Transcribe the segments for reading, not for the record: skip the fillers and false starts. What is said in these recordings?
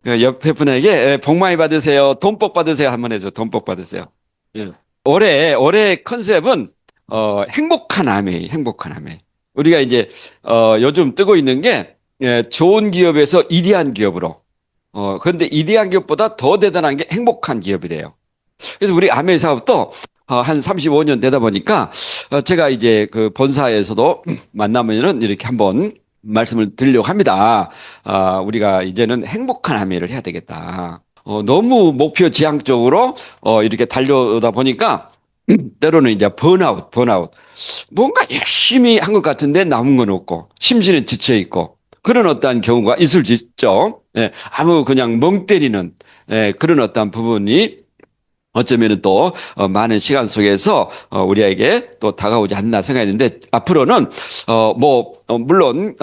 그 옆에 분에게 복 많이 받으세요. 돈복 받으세요. 한번 해줘. 돈복 받으세요. 예. 올해 컨셉은, 행복한 아메이, 행복한 아메이. 우리가 이제, 요즘 뜨고 있는 게, 좋은 기업에서 이대한 기업으로. 그런데 이대한 기업보다 더 대단한 게 행복한 기업이래요. 그래서 우리 아메이 사업도 한 35년 되다 보니까 제가 이제 그 본사에서도 만나면은 이렇게 한번 말씀을 드리려고 합니다. 우리가 이제는 행복한 아메이를 해야 되겠다. 너무 목표 지향적으로 이렇게 달려오다 보니까 때로는 이제 번아웃. 뭔가 열심히 한 것 같은데 남은 건 없고 심신은 지쳐 있고 그런 어떠한 경우가 있을 수 있죠. 예, 아무 그냥 멍 때리는 그런 어떠한 부분이 어쩌면은 또 많은 시간 속에서 우리에게 또 다가오지 않나 생각했는데 앞으로는 물론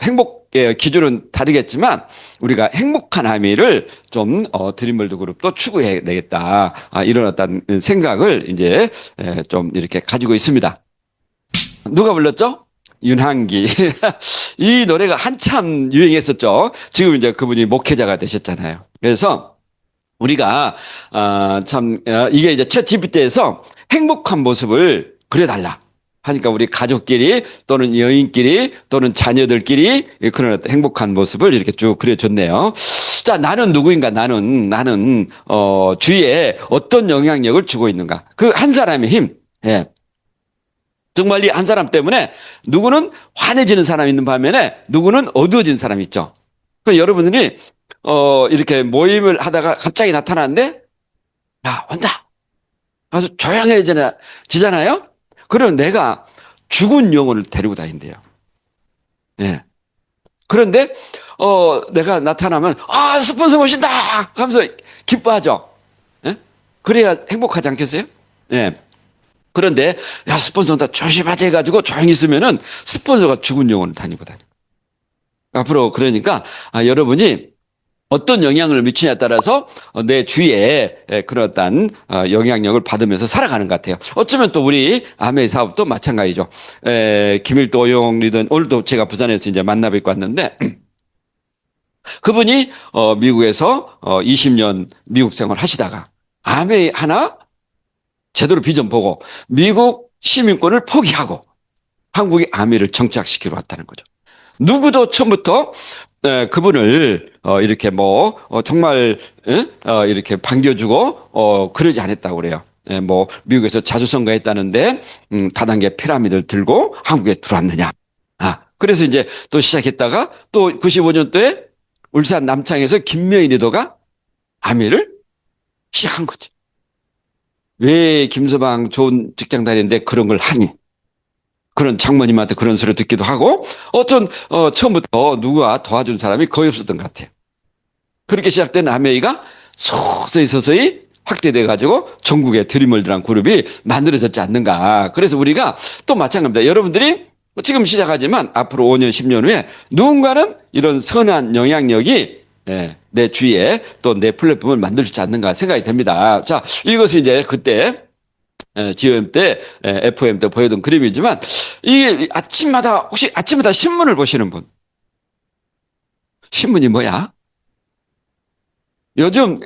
행복의 기준은 다르겠지만 우리가 행복한 함의를 좀 드림월드 그룹도 추구해야 되겠다 이런 어떤 생각을 이제 좀 이렇게 가지고 있습니다. 누가 불렀죠? 윤한기. 이 노래가 한참 유행했었죠. 지금 이제 그분이 목회자가 되셨잖아요. 그래서 우리가 이게 이제 챗 GPT에서 행복한 모습을 그려달라 하니까 우리 가족끼리 또는 여인끼리 또는 자녀들끼리 그런 어떤 행복한 모습을 이렇게 쭉 그려줬네요. 자, 나는 누구인가? 나는 주위에 어떤 영향력을 주고 있는가? 그 한 사람의 힘. 예. 정말 이 한 사람 때문에 누구는 환해지는 사람이 있는 반면에 누구는 어두워진 사람이 있죠. 그 여러분들이 이렇게 모임을 하다가 갑자기 나타나는데, 야, 온다! 가서 조용해지잖아요? 그러면 내가 죽은 영혼을 데리고 다닌대요. 예. 그런데, 내가 나타나면, 스폰서 오신다! 하면서 기뻐하죠. 예? 그래야 행복하지 않겠어요? 예. 그런데, 야, 스폰서 온다! 조심하지 해가지고 조용히 있으면은 스폰서가 죽은 영혼을 다니고 다녀. 앞으로 그러니까, 여러분이 어떤 영향을 미치냐에 따라서 내 주위에 그런 어떤 영향력을 받으면서 살아가는 것 같아요. 어쩌면 또 우리 아메이 사업도 마찬가지죠. 김일도 오용 리든 오늘도 제가 부산에서 이제 만나 뵙고 왔는데 그분이 미국에서 20년 미국 생활 하시다가 아메이 하나 제대로 비전 보고 미국 시민권을 포기하고 한국에 아메이를 정착시키러 왔다는 거죠. 누구도 처음부터 그분을 이렇게 정말 이렇게 반겨주고 그러지 않았다고 그래요. 미국에서 자주 선거했다는데 다단계 피라미드를 들고 한국에 들어왔느냐. 그래서 이제 또 시작했다가 또 95년도에 울산 남창에서 김명희 리더가 아미를 시작한 거지. 왜 김서방 좋은 직장 다니는데 그런 걸 하니? 그런 장모님한테 그런 소리 듣기도 하고 처음부터 누가 도와준 사람이 거의 없었던 것 같아요. 그렇게 시작된 아메이가 서서히 확대돼 가지고 전국의 드림월드라는 그룹이 만들어졌지 않는가. 그래서 우리가 또 마찬가지입니다. 여러분들이 지금 시작하지만 앞으로 5년 10년 후에 누군가는 이런 선한 영향력이 내 주위에 또 내 플랫폼을 만들지 않는가 생각이 됩니다. 자, 이것이 이제 그때 GOM 때, FM 때 보여준 그림이지만, 이 혹시 아침마다 신문을 보시는 분? 신문이 뭐야? 요즘,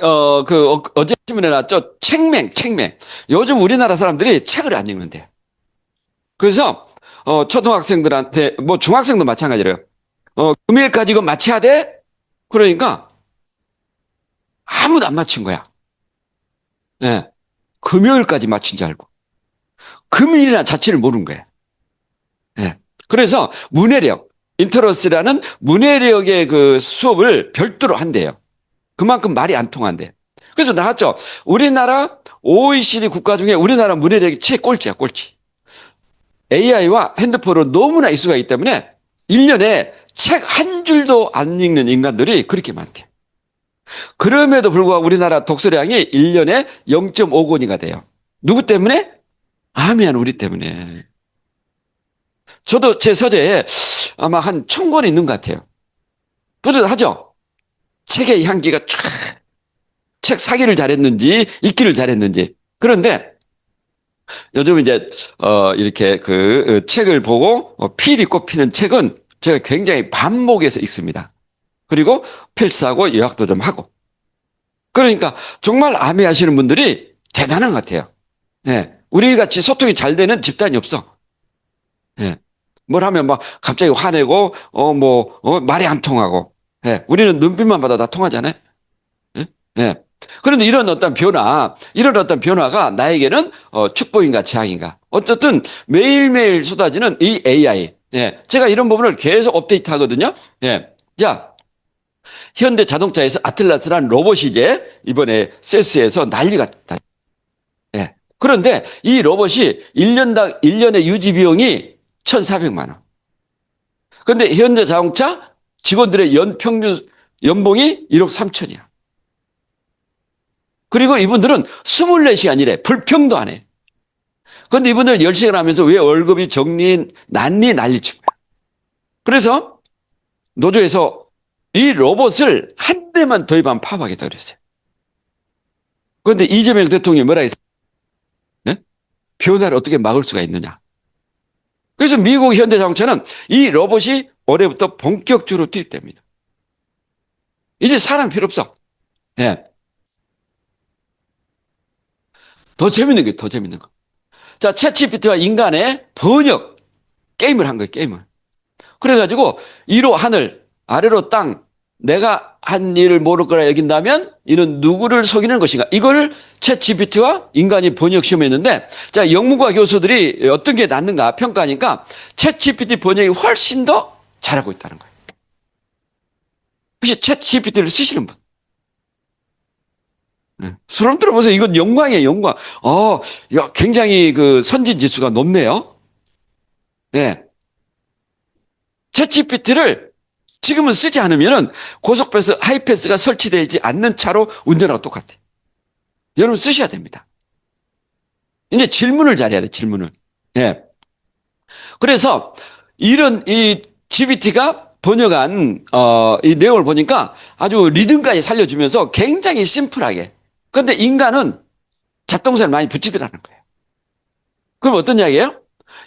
어제 신문에 나왔죠? 책맹. 요즘 우리나라 사람들이 책을 안 읽는데요. 그래서, 초등학생들한테, 중학생도 마찬가지래요. 금요일까지 이거 마쳐야 돼? 그러니까, 아무도 안 맞춘 거야. 예. 금요일까지 맞춘 줄 알고. 금요일이나 자체를 모르는 거예요. 예. 그래서 문해력, 인터러스라는 문해력의 그 수업을 별도로 한대요. 그만큼 말이 안 통한대. 그래서 나왔죠. 우리나라 OECD 국가 중에 우리나라 문해력이 최꼴찌야, 꼴찌. AI와 핸드폰으로 너무나 익숙하기 때문에 1년에 책 한 줄도 안 읽는 인간들이 그렇게 많대. 그럼에도 불구하고 우리나라 독서량이 1년에 0.5권이가 돼요. 누구 때문에? 아미안 우리 때문에. 저도 제 서재에 아마 한 1000권 있는 것 같아요. 뿌듯하죠? 책의 향기가 쫙, 책 사기를 잘했는지, 읽기를 잘했는지. 그런데 요즘 이제, 이렇게 책을 보고 필이 꼽히는 책은 제가 굉장히 반복해서 읽습니다. 그리고 필사하고 요약도 좀 하고. 그러니까 정말 암에 하시는 분들이 대단한 것 같아요. 예. 우리 같이 소통이 잘 되는 집단이 없어. 예. 뭘 하면 막 갑자기 화내고, 말이 안 통하고. 예. 우리는 눈빛만 봐도 다 통하잖아요. 예. 예. 그런데 이런 어떤 변화가 나에게는 축복인가 재앙인가. 어쨌든 매일매일 쏟아지는 이 AI. 예. 제가 이런 부분을 계속 업데이트 하거든요. 예. 자, 현대 자동차에서 아틀라스라는 로봇이 이제 이번에 세스에서 난리가 났다. 예. 그런데 이 로봇이 1년의 유지 비용이 1,400만 원. 그런데 현대 자동차 직원들의 평균 연봉이 1억 3천이야. 그리고 이분들은 24시간이래. 불평도 안 해. 그런데 이분들 10시간 하면서 왜 월급이 난리치고 거야. 그래서 노조에서 이 로봇을 한 대만 도입하면 파업하겠다 그랬어요. 그런데 이재명 대통령이 뭐라 했어요? 네? 변화를 어떻게 막을 수가 있느냐. 그래서 미국 현대자동차는 이 로봇이 올해부터 본격적으로 투입됩니다. 이제 사람 필요 없어. 예. 더 재밌는 거. 자, 챗GPT와 인간의 번역 게임을 한 거예요, 게임을. 그래가지고 위로 하늘, 아래로 땅, 내가 한 일을 모를 거라 여긴다면 이는 누구를 속이는 것인가? 이걸 챗GPT와 인간이 번역 시험했는데, 자, 영문과 교수들이 어떤 게 낫는가 평가하니까 챗GPT 번역이 훨씬 더 잘하고 있다는 거예요. 혹시 챗GPT를 쓰시는 분? 네. 수럼 들어보세요. 이건 영광이에요, 영광. 야, 굉장히 그 선진 지수가 높네요. 네. 챗GPT를 지금은 쓰지 않으면은 고속버스 하이패스가 설치되지 않는 차로 운전하고 똑같아요. 여러분 쓰셔야 됩니다. 이제 질문을 잘해야 돼, 질문을. 예. 그래서 이런 이 GPT가 번역한 이 내용을 보니까 아주 리듬까지 살려주면서 굉장히 심플하게. 그런데 인간은 잡동사를 많이 붙이더라는 거예요. 그럼 어떤 이야기예요?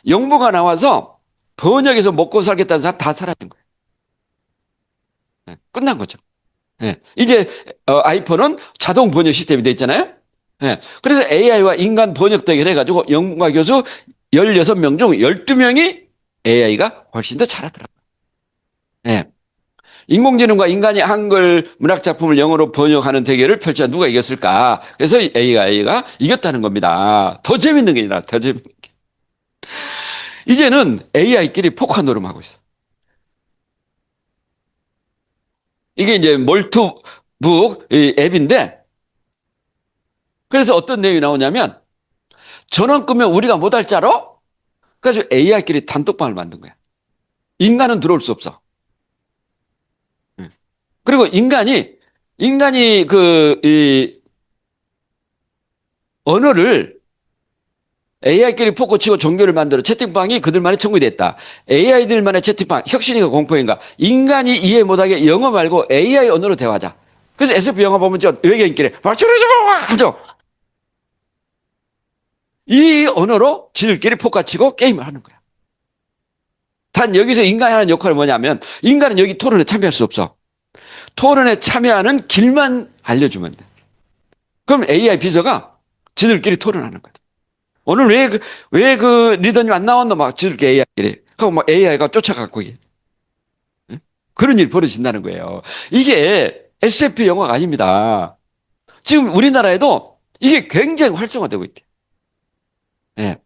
영모가 나와서 번역해서 먹고 살겠다는 사람 다 사라진 거예요. 네, 끝난 거죠. 네, 이제 아이폰은 자동 번역 시스템이 돼 있잖아요. 네, 그래서 AI와 인간 번역 대결 해가지고 영문과 교수 16명 중 12명이 AI가 훨씬 더 잘하더라고요. 네. 인공지능과 인간이 한글 문학 작품을 영어로 번역하는 대결을 펼쳐 누가 이겼을까? 그래서 AI가 이겼다는 겁니다. 더 재밌는 게 아니라 더 재밌는 게. 이제는 AI끼리 포카 노름하고 있어. 이게 이제 몰투북 앱인데, 그래서 어떤 내용이 나오냐면, 전원 끄면 우리가 못할 자로? 그래서 AI끼리 단톡방을 만든 거야. 인간은 들어올 수 없어. 그리고 인간이 언어를 AI끼리 포커 치고 종교를 만들어 채팅방이 그들만의 천국이 됐다. AI들만의 채팅방, 혁신인가 공포인가? 인간이 이해 못하게 영어 말고 AI 언어로 대화하자. 그래서 SF 영화 보면 저 외계인끼리 하죠. 이 언어로 지들끼리 포커 치고 게임을 하는 거야. 단 여기서 인간이 하는 역할은 뭐냐면, 인간은 여기 토론에 참여할 수 없어. 토론에 참여하는 길만 알려주면 돼. 그럼 AI 비서가 지들끼리 토론하는 거야. 오늘 왜 그 리더님 안 나왔노? 막 지들끼리 AI끼리. 하고 막 AI가 쫓아가고. 그런 일이 벌어진다는 거예요. 이게 SF 영화가 아닙니다. 지금 우리나라에도 이게 굉장히 활성화되고 있대요. 예.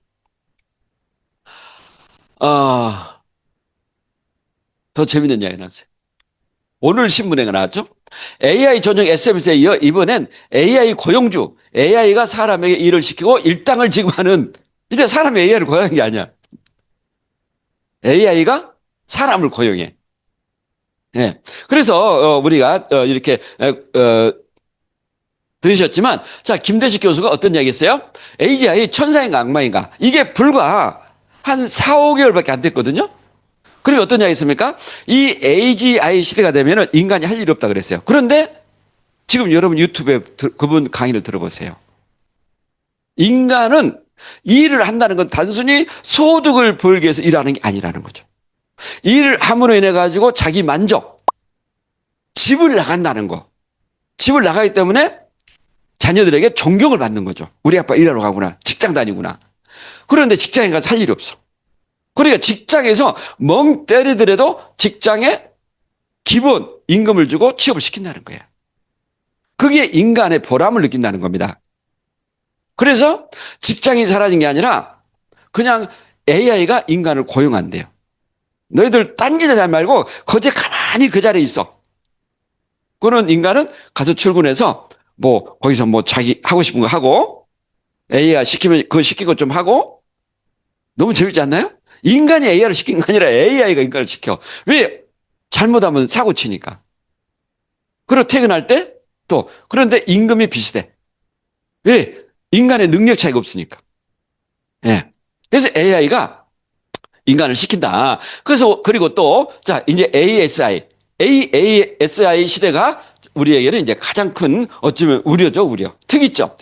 더 재밌는 이야기 나왔어요. 오늘 신문에 나왔죠? AI 전용 SMS에 이어 이번엔 AI 고용주, AI가 사람에게 일을 시키고 일당을 지급하는, 이제 사람이 AI를 고용한 게 아니야. AI가 사람을 고용해. 예. 그래서 우리가 이렇게 들으셨지만, 자, 김대식 교수가 어떤 이야기 했어요? AGI 천사인가 악마인가? 이게 불과 한 4, 5개월밖에 안 됐거든요? 그리고 어떤 이야기 있습니까? 이 AGI 시대가 되면 인간이 할 일이 없다 그랬어요. 그런데 지금 여러분 유튜브에 그분 강의를 들어보세요. 인간은 일을 한다는 건 단순히 소득을 벌기 위해서 일하는 게 아니라는 거죠. 일을 함으로 인해 가지고 자기 만족, 집을 나간다는 거. 집을 나가기 때문에 자녀들에게 존경을 받는 거죠. 우리 아빠 일하러 가구나. 직장 다니구나. 그런데 직장에 가서 할 일이 없어. 그러니까 직장에서 멍 때리더라도 직장에 기본 임금을 주고 취업을 시킨다는 거예요. 그게 인간의 보람을 느낀다는 겁니다. 그래서 직장이 사라진 게 아니라 그냥 AI가 인간을 고용한대요. 너희들 딴짓 하지 말고 거기에 가만히 그 자리에 있어. 그런 인간은 가서 출근해서 뭐 거기서 뭐 자기 하고 싶은 거 하고 AI가 시키면 그거 시키고 좀 하고. 너무 재밌지 않나요? 인간이 AI를 시킨 게 아니라 AI가 인간을 시켜. 왜? 잘못하면 사고 치니까. 그리고 퇴근할 때 또 그런데 임금이 비슷해. 왜? 인간의 능력 차이가 없으니까. 예. 그래서 AI가 인간을 시킨다. 그래서 그리고 또 자 이제 ASI 시대가 우리에게는 이제 가장 큰 어쩌면 우려죠, 우려. 특이점.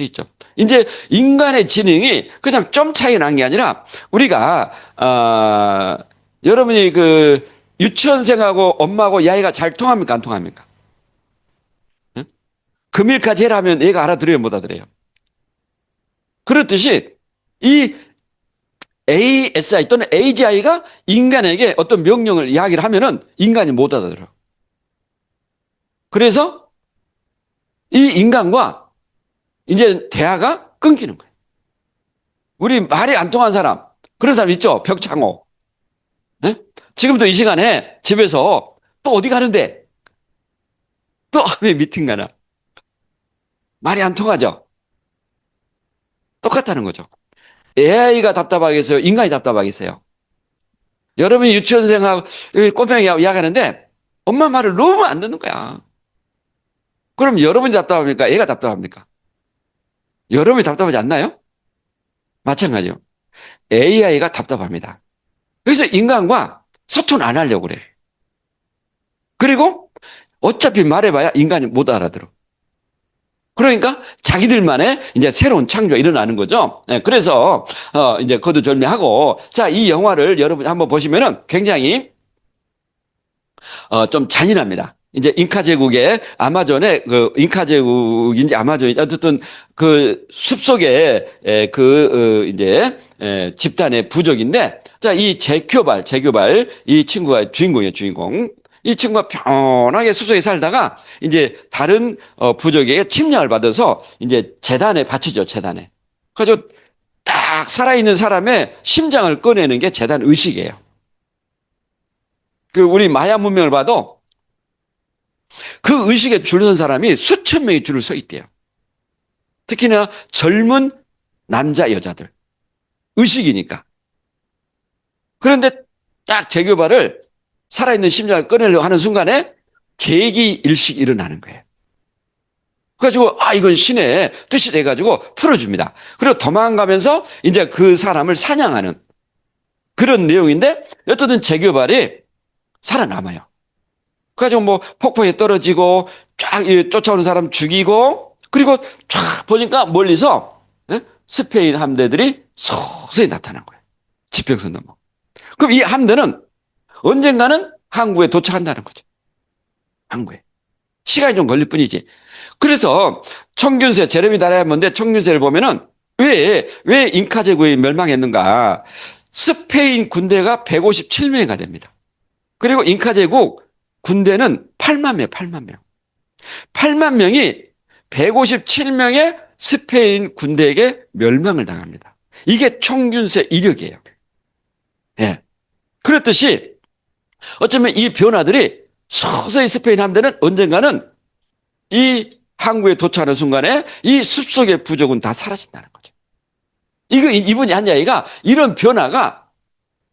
이제 인간의 지능이 그냥 좀 차이 난 게 아니라 우리가 여러분이 그 유치원생하고 엄마하고 야이가 잘 통합니까, 안 통합니까? 응? 금일까지 해라면 얘가 알아들어요, 못 알아들어요? 그렇듯이 이 ASI 또는 AGI가 인간에게 어떤 명령을 이야기를 하면은 인간이 못 알아들어. 그래서 이 인간과 이제 대화가 끊기는 거예요. 우리 말이 안 통한 사람, 그런 사람 있죠? 벽창호. 네? 지금도 이 시간에 집에서 또 어디 가는데? 또 왜 미팅 가나? 말이 안 통하죠? 똑같다는 거죠. AI가 답답하겠어요? 인간이 답답하겠어요? 여러분이 유치원생하고 꼬맹이하고 이야기하는데 엄마 말을 너무 안 듣는 거야. 그럼 여러분이 답답합니까? 얘가 답답합니까? 여러분이 답답하지 않나요? 마찬가지요. AI가 답답합니다. 그래서 인간과 소통 안 하려고 그래. 그리고 어차피 말해봐야 인간이 못 알아들어. 그러니까 자기들만의 이제 새로운 창조가 일어나는 거죠. 네, 그래서 이제 거두절미하고 자, 이 영화를 여러분 한번 보시면은 굉장히 좀 잔인합니다. 이제 잉카 제국의 아마존의 그 잉카 제국인지 아마존인지 어쨌든 그 숲속의 이제 집단의 부족인데 자, 이 제교발 이 친구가 주인공이에요, 주인공. 이 친구가 편하게 숲속에 살다가 이제 다른 부족에게 침략을 받아서 이제 재단에 바치죠, 재단에. 그래서 딱 살아있는 사람의 심장을 꺼내는 게 재단 의식이에요. 그 우리 마야 문명을 봐도 그 의식에 줄 선 사람이 수천 명이 줄을 서 있대요. 특히나 젊은 남자, 여자들. 의식이니까. 그런데 딱 재교발을 살아있는 심장을 꺼내려고 하는 순간에 계기 일식이 일어나는 거예요. 그래가지고, 이건 신의 뜻이 돼가지고 풀어줍니다. 그리고 도망가면서 이제 그 사람을 사냥하는 그런 내용인데, 어쨌든 재교발이 살아남아요. 그래가지고 뭐 폭포에 떨어지고 쫙 쫓아오는 사람 죽이고 그리고 쫙 보니까 멀리서 스페인 함대들이 서서히 나타난 거예요. 지평선 넘어. 그럼 이 함대는 언젠가는 항구에 도착한다는 거죠. 항구에. 시간이 좀 걸릴 뿐이지. 그래서 청균세, 제레미 다이아몬드의 청균세를 보면은 왜 잉카 제국이 멸망했는가. 스페인 군대가 157명이가 됩니다. 그리고 잉카 제국 군대는 8만 명, 8만 명. 8만 명이 157명의 스페인 군대에게 멸망을 당합니다. 이게 청균세 이력이에요. 예. 그렇듯이 어쩌면 이 변화들이 서서히 스페인 함대는 언젠가는 이 항구에 도착하는 순간에 이 숲속의 부족은 다 사라진다는 거죠. 이분이 한 이야기가 이런 변화가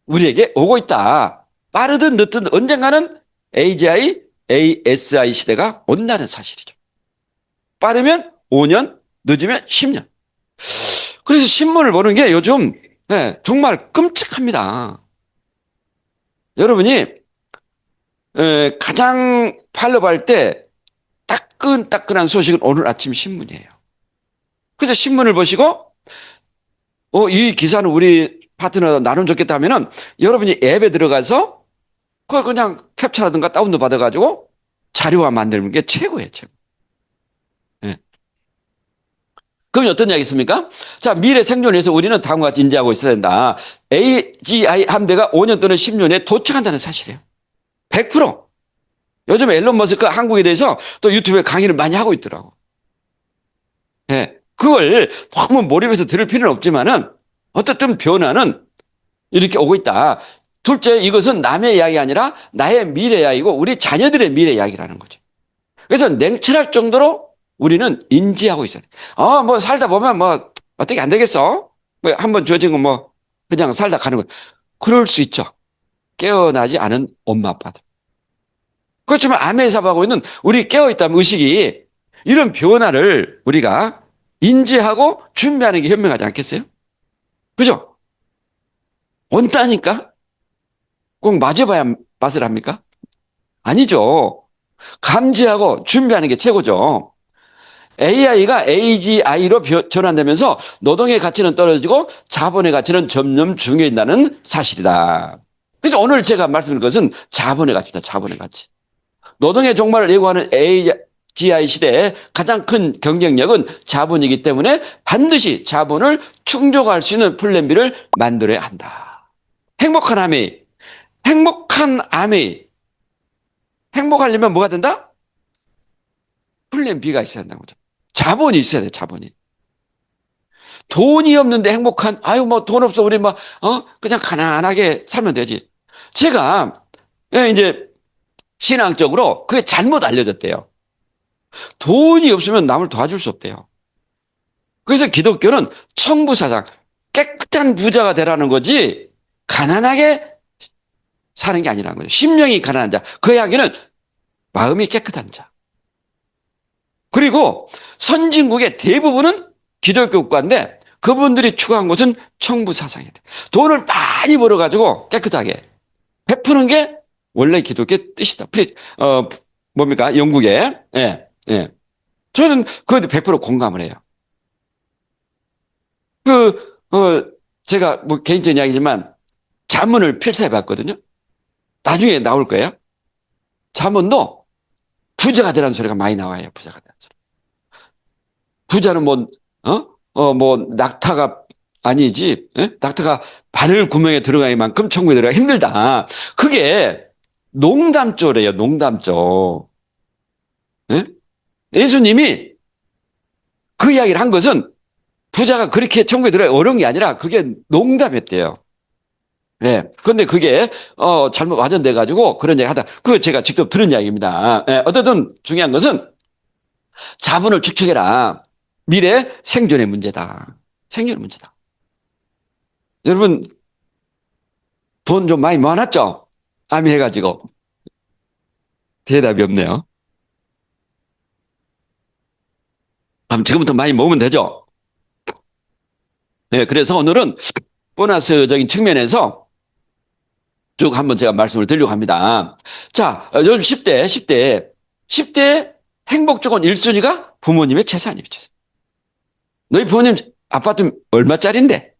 우리에게 오고 있다. 빠르든 늦든 언젠가는 AGI, ASI 시대가 온다는 사실이죠. 빠르면 5년, 늦으면 10년. 그래서 신문을 보는 게 요즘 정말 끔찍합니다. 여러분이 가장 팔로우할 때 따끈따끈한 소식은 오늘 아침 신문이에요. 그래서 신문을 보시고 이 기사는 우리 파트너가 나누면 좋겠다 하면은 여러분이 앱에 들어가서 그걸 그냥 캡처라든가 다운로드 받아가지고 자료화 만드는 게 최고예요, 최고. 예. 그럼 어떤 이야기 있습니까? 자, 미래 생존을 위해서 우리는 다음과 같이 인지하고 있어야 된다. AGI 함대가 5년 또는 10년에 도착한다는 사실이에요. 100%. 요즘 앨런 머스크가 한국에 대해서 또 유튜브에 강의를 많이 하고 있더라고. 예. 그걸 너무 몰입해서 들을 필요는 없지만은 어쨌든 변화는 이렇게 오고 있다. 둘째, 이것은 남의 이야기가 아니라 나의 미래 이야기고 우리 자녀들의 미래 이야기라는 거죠. 그래서 냉철할 정도로 우리는 인지하고 있어요. 뭐 살다 보면 뭐 어떻게 안 되겠어? 뭐 한번 주어진 거 뭐 그냥 살다 가는 거. 그럴 수 있죠. 깨어나지 않은 엄마 아빠들. 그렇지만 암에 사하고 있는 우리 깨어있다면 의식이 이런 변화를 우리가 인지하고 준비하는 게 현명하지 않겠어요? 그죠? 온다니까? 꼭 맞아봐야 맛을 합니까? 아니죠. 감지하고 준비하는 게 최고죠. AI가 AGI로 전환되면서 노동의 가치는 떨어지고 자본의 가치는 점점 중요해진다는 사실이다. 그래서 오늘 제가 말씀드린 것은 자본의 가치입니다. 자본의 가치. 노동의 종말을 예고하는 AGI 시대의 가장 큰 경쟁력은 자본이기 때문에 반드시 자본을 충족할 수 있는 플랜 B를 만들어야 한다. 행복한 아메이. 행복한 아메이. 행복하려면 뭐가 된다? 플랜 B가 있어야 한다는 거죠. 자본이 있어야 돼, 자본이. 돈이 없는데 행복한, 뭐 돈 없어. 우리 그냥 가난하게 살면 되지. 제가, 이제, 신앙적으로 그게 잘못 알려졌대요. 돈이 없으면 남을 도와줄 수 없대요. 그래서 기독교는 청부사상, 깨끗한 부자가 되라는 거지, 가난하게 사는 게 아니라는 거죠. 심령이 가난한 자. 그 이야기는 마음이 깨끗한 자. 그리고 선진국의 대부분은 기독교 국가인데 그분들이 추구한 것은 청부사상이에요. 돈을 많이 벌어가지고 깨끗하게 베푸는 게 원래 기독교의 뜻이다. 뭡니까? 영국에. 예, 예. 저는 그것도 100% 공감을 해요. 제가 뭐 개인적인 이야기지만 잠언을 필사해 봤거든요. 나중에 나올 거예요. 잠언도 부자가 되라는 소리가 많이 나와요. 부자가 되라는 소리. 부자는 뭐 낙타가 아니지. 예? 낙타가 바늘 구멍에 들어갈 만큼 천국에 들어가기 힘들다. 그게 농담조래요. 농담조. 예? 예수님이 그 이야기를 한 것은 부자가 그렇게 천국에 들어가기 어려운 게 아니라 그게 농담이었대요. 예. 근데 그게, 잘못 와전돼가지고 그런 얘기 하다. 그거 제가 직접 들은 이야기입니다. 예. 어쨌든 중요한 것은 자본을 축적해라. 미래 생존의 문제다. 생존의 문제다. 여러분, 돈 좀 많이 모아놨죠? 암이 해가지고. 대답이 없네요. 그럼 지금부터 많이 모으면 되죠? 네, 그래서 오늘은 보너스적인 측면에서 쭉 한번 제가 말씀을 드리려고 합니다. 자, 요즘 10대 행복 조건 1순위가 부모님의 재산이에요. 너희 부모님 아파트 얼마짜린데?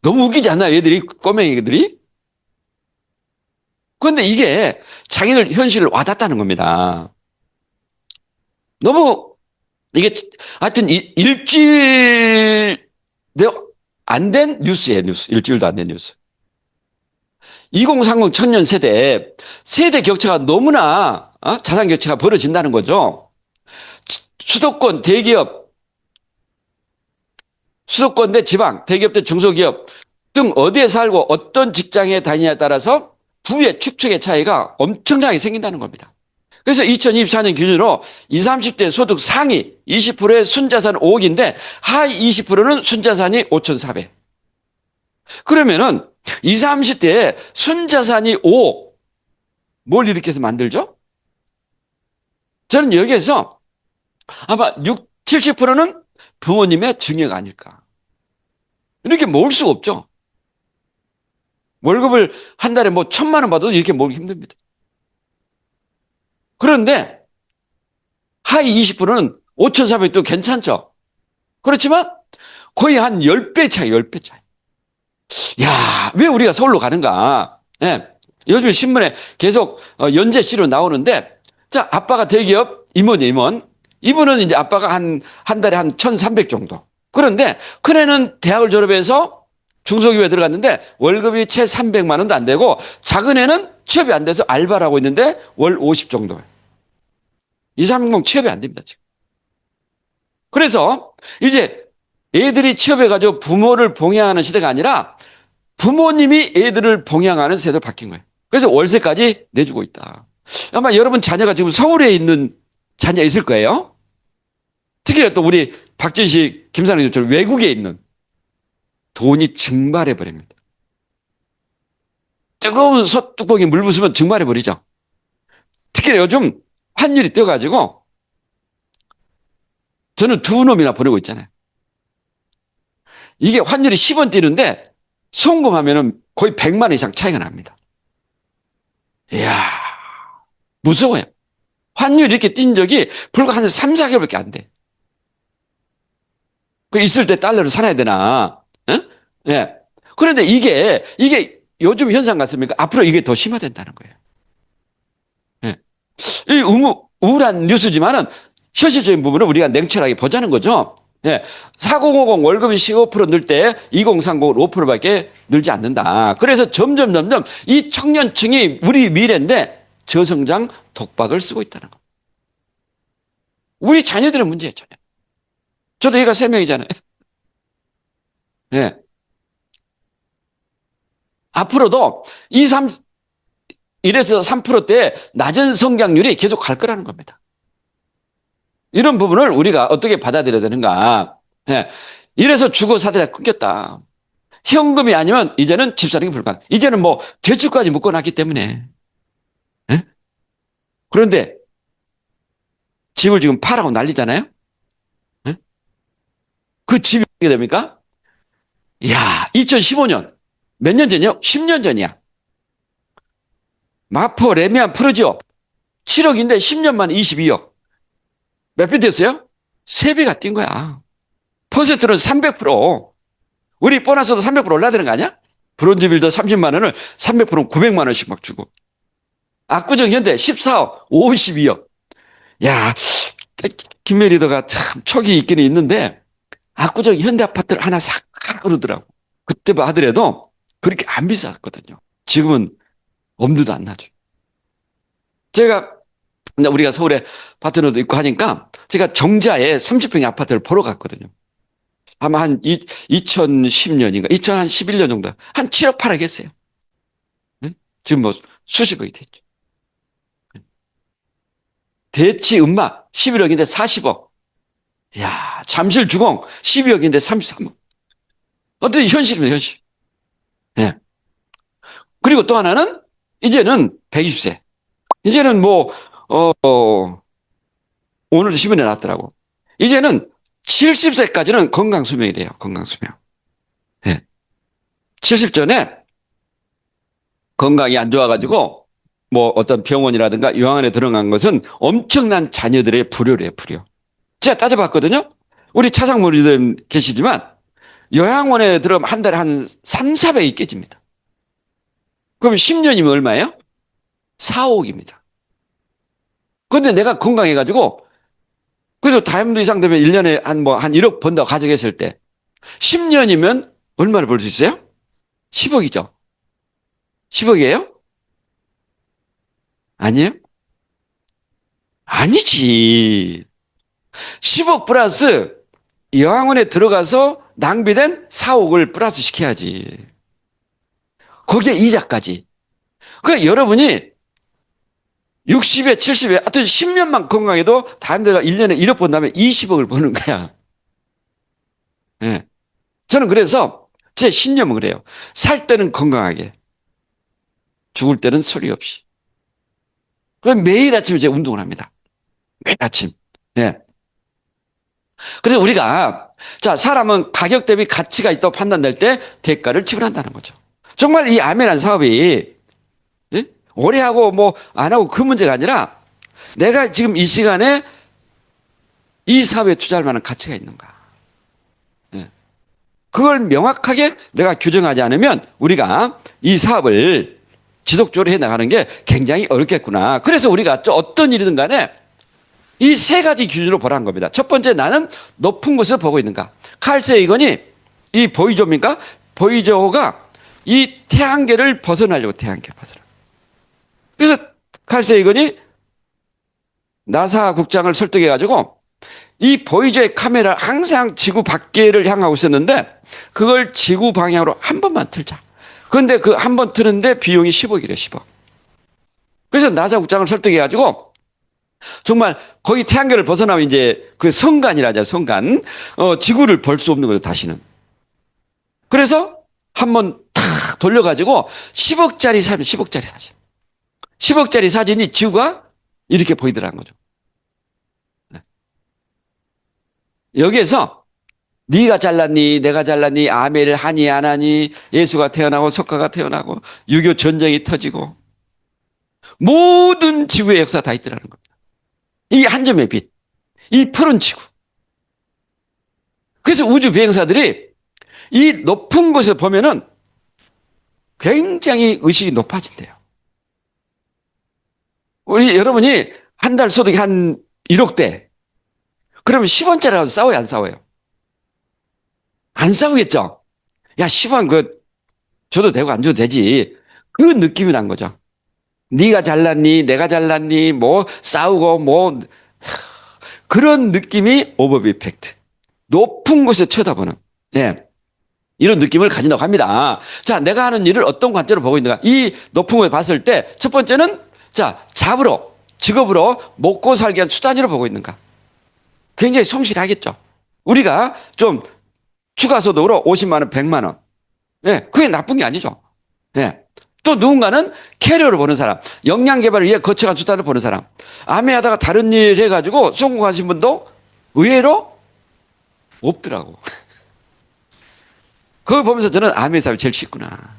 너무 웃기지 않나요? 얘들이, 꼬맹이들이? 그런데 이게 자기들 현실을 와닿다는 겁니다. 너무, 이게, 하여튼, 일주일 안 된 뉴스예요, 뉴스. 일주일도 안 된 뉴스. 2030 청년 세대 격차가 너무나, 자산 격차가 벌어진다는 거죠. 수도권 대기업, 수도권 대 지방, 대기업 대 중소기업 등 어디에 살고 어떤 직장에 다니냐에 따라서 부의 축적의 차이가 엄청나게 생긴다는 겁니다. 그래서 2024년 기준으로 20, 30대 소득 상위 20%의 순자산 5억인데 하위 20%는 순자산이 5,400. 그러면은 20, 30대에 순자산이 5억. 뭘 이렇게 해서 만들죠? 저는 여기에서 아마 6, 70%는 부모님의 증여가 아닐까. 이렇게 모을 수가 없죠. 월급을 한 달에 뭐 1,000만 원 받아도 이렇게 모으기 힘듭니다. 그런데 하위 20%는 5,400도 괜찮죠. 그렇지만 거의 한 10배 차이, 10배 차이. 야, 왜 우리가 서울로 가는가? 예. 요즘 신문에 계속 연재시로 나오는데 자, 아빠가 대기업 임원이에요, 임원. 이분은 이제 아빠가 한 달에 한 1,300 정도. 그런데 큰애는 대학을 졸업해서 중소기업에 들어갔는데 월급이 채 300만 원도 안 되고 작은 애는 취업이 안 돼서 알바를 하고 있는데 월 50 정도예요. 230 취업이 안 됩니다, 지금. 그래서 이제 애들이 취업해가지고 부모를 봉양하는 시대가 아니라 부모님이 애들을 봉양하는 세대로 바뀐 거예요. 그래서 월세까지 내주고 있다. 아마 여러분 자녀가 지금 서울에 있는 자녀 있을 거예요. 특히 또 우리 박진식, 김상희처럼 외국에 있는 돈이 증발해 버립니다. 뜨거운 솥뚜껑에 물 부으면 증발해 버리죠. 특히 요즘 환율이 뛰어가지고 저는 두 놈이나 보내고 있잖아요. 이게 환율이 10원 뛰는데 송금하면은 거의 100만 원 이상 차이가 납니다. 이야, 무서워요. 환율이 이렇게 뛴 적이 불과 한 3, 4개월밖에 안 돼. 그 있을 때 달러를 사놔야 되나? 예? 네. 그런데 이게 요즘 현상 같습니까? 앞으로 이게 더 심화된다는 거예요. 예. 이 우울한 뉴스지만은 현실적인 부분을 우리가 냉철하게 보자는 거죠. 예. 4050 월급이 15% 늘 때 2030은 5%밖에 늘지 않는다. 그래서 점점 이 청년층이 우리 미래인데 저성장 독박을 쓰고 있다는 거. 우리 자녀들의 문제예요, 자녀. 저도 애가 3명이잖아요. 예. 앞으로도 1에서 3%대 낮은 성장률이 계속 갈 거라는 겁니다. 이런 부분을 우리가 어떻게 받아들여야 되는가. 예. 이래서 주거 사대가 끊겼다. 현금이 아니면 이제는 집 사는 게 불가능. 이제는 뭐 대출까지 묶어놨기 때문에. 예? 그런데 집을 지금 팔라고 난리잖아요. 예? 그 집이 어떻게 됩니까? 이야, 2015년 몇 년 전이요? 10년 전이야. 마포 레미안 푸르지오 7억인데 10년 만에 22억. 몇 배 됐어요? 3배가 뛴 거야. 퍼센트는 300%. 우리 보너스도 300% 올라야 되는 거 아니야? 브론즈 빌더 30만 원을 300%는 900만 원씩 막 주고. 압구정 현대 14억, 52억. 야, 김메 리더가 참 촉이 있기는 있는데 압구정 현대 아파트를 하나 싹 그러더라고. 그때 하더라도 그렇게 안 비쌌거든요. 지금은 엄두도 안 나죠. 제가 우리가 서울에 파트너도 있고 하니까 제가 정자에 30평의 아파트를 보러 갔거든요. 아마 한 2010년인가 2011년 정도 한 7억 팔아겠어요. 네? 지금 뭐 수십억이 됐죠. 대치 음막 11억인데 40억. 야, 잠실 주공 12억인데 33억. 어떤 현실입니다, 현실. 네. 그리고 또 하나는 이제는 120세. 이제는 뭐 오늘도 신문에 났더라고. 이제는 70세까지는 건강수명이래요. 건강수명. 네. 70 전에 건강이 안 좋아가지고 뭐 어떤 병원이라든가 요양원에 들어간 것은 엄청난 자녀들의 불효래요. 불효. 제가 따져봤거든요. 우리 차상무리들 계시지만 요양원에 들어가면 한 달에 한 3, 400이 깨집니다. 그럼 10년이면 얼마예요? 4, 5억입니다. 그런데 내가 건강해가지고 그래서 다이아몬드 이상 되면 1년에 한 1억 번다고 가정했을 때 10년이면 얼마를 벌 수 있어요? 10억이죠. 10억이에요? 아니에요? 아니지. 10억 플러스 요양원에 들어가서 낭비된 4억을 플러스 시켜야지. 거기에 이자까지. 그러니까 여러분이 60에 70에 하여튼 10년만 건강해도 다른 데가 1년에 1억 번다면 20억을 버는 거야. 네. 저는 그래서 제 신념은 그래요. 살 때는 건강하게, 죽을 때는 소리 없이. 그럼 매일 아침에 제가 운동을 합니다. 매일 아침. 네. 그래서 우리가 자 사람은 가격 대비 가치가 있다고 판단될 때 대가를 지불한다는 거죠. 정말 이 아메란 사업이 예? 오래 하고 뭐 안 하고 그 문제가 아니라 내가 지금 이 시간에 이 사업에 투자할 만한 가치가 있는가. 예. 그걸 명확하게 내가 규정하지 않으면 우리가 이 사업을 지속적으로 해 나가는 게 굉장히 어렵겠구나. 그래서 우리가 어떤 일이든 간에 이 세 가지 기준으로 보라는 겁니다. 첫 번째, 나는 높은 곳을 보고 있는가. 칼 세이건이 이 보이저입니까? 보이저가 이 태양계를 벗어나려고 태양계를 벗어나. 그래서 칼 세이건이 나사 국장을 설득해가지고 이 보이저의 카메라 항상 지구 밖에를 향하고 있었는데 그걸 지구 방향으로 한 번만 틀자. 그런데 그 한 번 트는데 비용이 10억이래요, 10억. 그래서 나사 국장을 설득해가지고 정말 거의 태양계를 벗어나면 이제 그 성간이라죠, 성간. 지구를 볼 수 없는 거죠, 다시는. 그래서 한번 탁 돌려가지고 10억짜리 사진, 10억짜리 사진. 10억짜리 사진이 지구가 이렇게 보이더라는 거죠. 여기에서 네가 잘났니, 내가 잘났니, 아벨을 하니 안 하니, 예수가 태어나고 석가가 태어나고 6.25 전쟁이 터지고 모든 지구의 역사가 다 있더라는 겁니다. 이 한 점의 빛, 이 푸른 지구. 그래서 우주 비행사들이 이 높은 곳을 보면은 굉장히 의식이 높아진대요. 우리 여러분이 한 달 소득이 한 1억대. 그러면 10원짜리라도 싸워요, 안 싸워요? 안 싸우겠죠? 야, 10원 줘도 되고 안 줘도 되지. 그 느낌이 난 거죠. 네가 잘났니, 내가 잘났니, 뭐 싸우고 뭐 그런 느낌이 오버뷰 이펙트. 높은 곳에 쳐다보는, 예, 이런 느낌을 가진다고 합니다. 자, 내가 하는 일을 어떤 관점으로 보고 있는가? 이 높은 곳에 봤을 때 첫 번째는 자, 잡으로, 직업으로 먹고 살기 위한 수단으로 보고 있는가? 굉장히 성실하겠죠. 우리가 좀 추가 소득으로 50만 원, 100만 원. 예, 그게 나쁜 게 아니죠. 예. 또 누군가는 캐리어를 보는 사람, 역량 개발을 위해 거쳐간 수단을 보는 사람, 암해하다가 다른 일 해가지고 성공하신 분도 의외로 없더라고. 그걸 보면서 저는 암의 사업이 제일 쉽구나.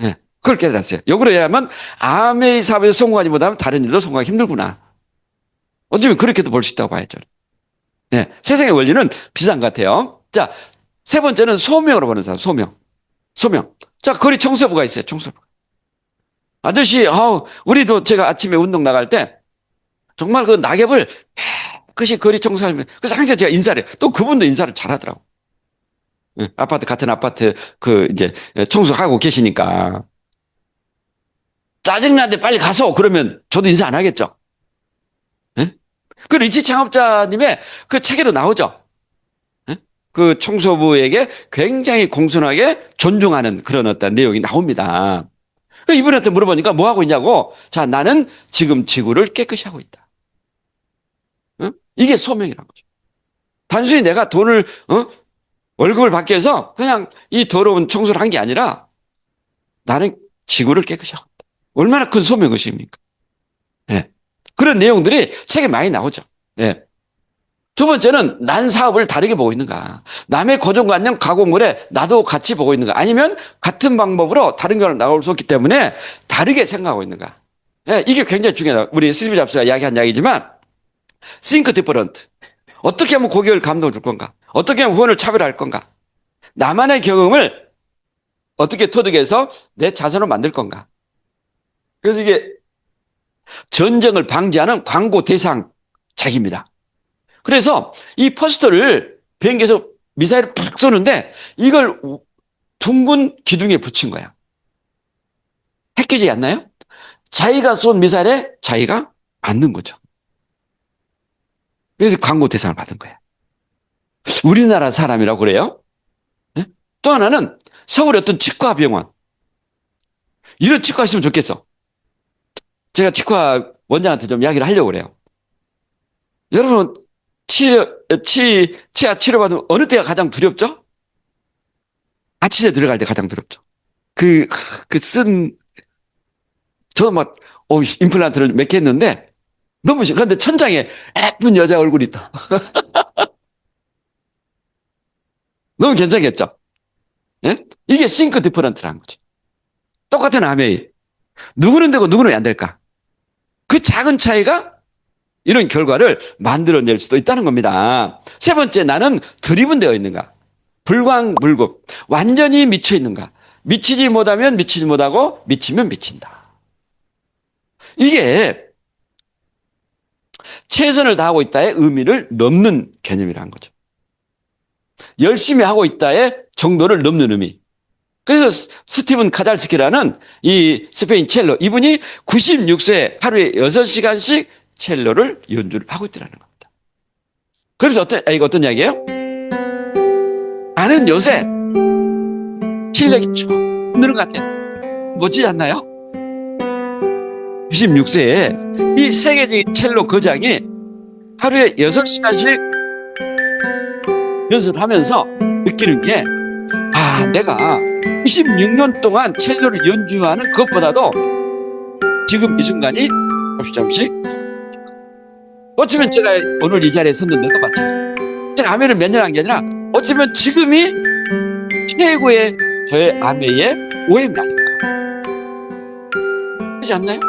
예, 그걸 깨달았어요. 역으로 얘기하면 암의 사업에서 성공하지 못하면 다른 일도 성공하기 힘들구나. 어쩌면 그렇게도 볼 수 있다고 봐야죠. 예, 세상의 원리는 비슷한 것 같아요. 자, 세 번째는 소명으로 보는 사람, 소명. 소명. 자, 거리 청소부가 있어요, 청소부. 아저씨, 우리도 제가 아침에 운동 나갈 때 정말 그 낙엽을 깨끗이 거리 청소하면, 그래서 항상 제가 인사를 해요. 또 그분도 인사를 잘 하더라고. 예, 같은 아파트 이제 청소하고 계시니까. 짜증나는데 빨리 가서 그러면 저도 인사 안 하겠죠. 예? 그 리치 창업자님의 그 책에도 나오죠. 예? 그 청소부에게 굉장히 공손하게 존중하는 그런 어떤 내용이 나옵니다. 이분한테 물어보니까 뭐 하고 있냐고. 자, 나는 지금 지구를 깨끗이 하고 있다. 어? 이게 소명이라는 거죠. 단순히 내가 돈을, 월급을 받기 위해서 그냥 이 더러운 청소를 한 게 아니라 나는 지구를 깨끗이 하고 있다. 얼마나 큰 소명의식입니까? 예. 그런 내용들이 책에 많이 나오죠. 예. 두 번째는 난 사업을 다르게 보고 있는가. 남의 고정관념, 가공물에 나도 같이 보고 있는가. 아니면 같은 방법으로 다른 결과를 나올 수 없기 때문에 다르게 생각하고 있는가. 예, 이게 굉장히 중요하다. 우리 스티브 잡스가 이야기한 이야기지만 think different. 어떻게 하면 고객을 감동을 줄 건가. 어떻게 하면 후원을 차별할 건가. 나만의 경험을 어떻게 터득해서 내 자산으로 만들 건가. 그래서 이게 전쟁을 방지하는 광고 대상작입니다. 그래서 이 포스터를 비행기에서 미사일을 팍 쏘는데 이걸 둥근 기둥에 붙인 거야. 헷갈리지 않나요? 자기가 쏜 미사일에 자기가 맞는 거죠. 그래서 광고 대상을 받은 거야. 우리나라 사람이라고 그래요? 네? 또 하나는 서울의 어떤 치과병원. 이런 치과 있으면 좋겠어. 제가 치과 원장한테 좀 이야기를 하려고 그래요. 여러분, 치아 치료받으면 어느 때가 가장 두렵죠? 아치대 들어갈 때 가장 두렵죠. 저도 막, 임플란트를 몇 개 했는데, 너무 싫어. 그런데 천장에 예쁜 여자 얼굴이 있다. 너무 괜찮겠죠? 예? 이게 싱크 디퍼런트라는 거죠. 똑같은 아메이. 누구는 되고 누구는 안 될까? 그 작은 차이가 이런 결과를 만들어낼 수도 있다는 겁니다. 세 번째, 나는 드리븐되어 있는가? 불광불급. 완전히 미쳐 있는가? 미치지 못하면 미치지 못하고 미치면 미친다. 이게 최선을 다하고 있다의 의미를 넘는 개념이라는 거죠. 열심히 하고 있다의 정도를 넘는 의미. 그래서 스티븐 카잘스키라는 이 스페인 첼로, 이분이 96세에 하루에 6시간씩 첼로를 연주를 하고 있더라는 겁니다. 그래서 이거 어떤 이야기예요? 나는 요새 실력이 쭉 느는 것 같아요. 멋지지 않나요? 96세에 이 세계적인 첼로 거장이 하루에 6시간씩 연습하면서 느끼는 게, 내가 96년 동안 첼로를 연주하는 것보다도 지금 이 순간이 잠시 어쩌면 제가 오늘 이 자리에 섰는데도 마찬가지예요. 제가 아메를 몇 년 한 게 아니라 어쩌면 지금이 최고의 저의 아메의 오행 날입니다. 그렇지 않나요?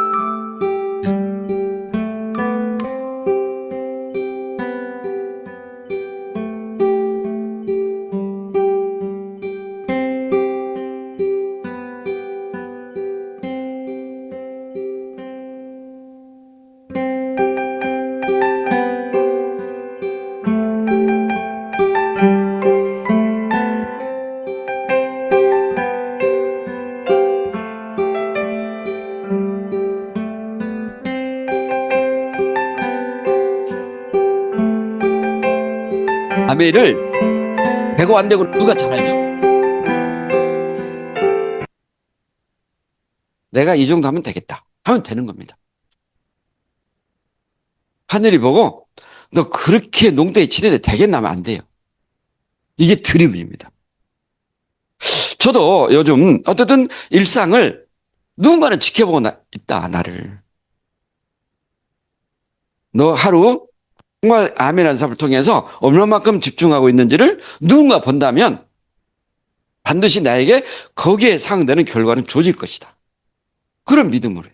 아메를 되고 안 되고 누가 잘 알죠? 내가 이 정도 하면 되겠다 하면 되는 겁니다. 하늘이 보고 너 그렇게 농땡이 치는데 되겠나 하면 안 돼요. 이게 드림입니다. 저도 요즘 어쨌든 일상을 누군가는 지켜보고 있다, 나를. 너 하루 정말 아멘이라는 사람을 통해서 얼마만큼 집중하고 있는지를 누군가 본다면 반드시 나에게 거기에 상응되는 결과는 주어질 것이다. 그런 믿음으로 해요.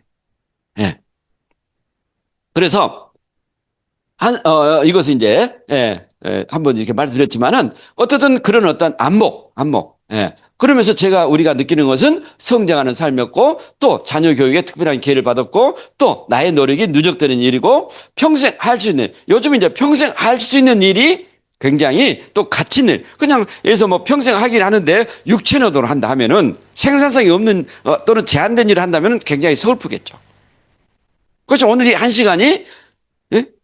예. 그래서 이것은 이제 한번 이렇게 말씀드렸지만은 어쨌든 그런 어떤 안목. 예. 그러면서 우리가 느끼는 것은 성장하는 삶이었고, 또 자녀 교육에 특별한 기회를 받았고, 또 나의 노력이 누적되는 일이고, 평생 할 수 있는, 요즘 이제 평생 할 수 있는 일이 굉장히 또 가치 있는, 그냥 여기서 뭐 평생 하긴 하는데 육체 노동을 한다 하면은 생산성이 없는 또는 제한된 일을 한다면 굉장히 서글프겠죠. 그렇죠. 오늘 이 한 시간이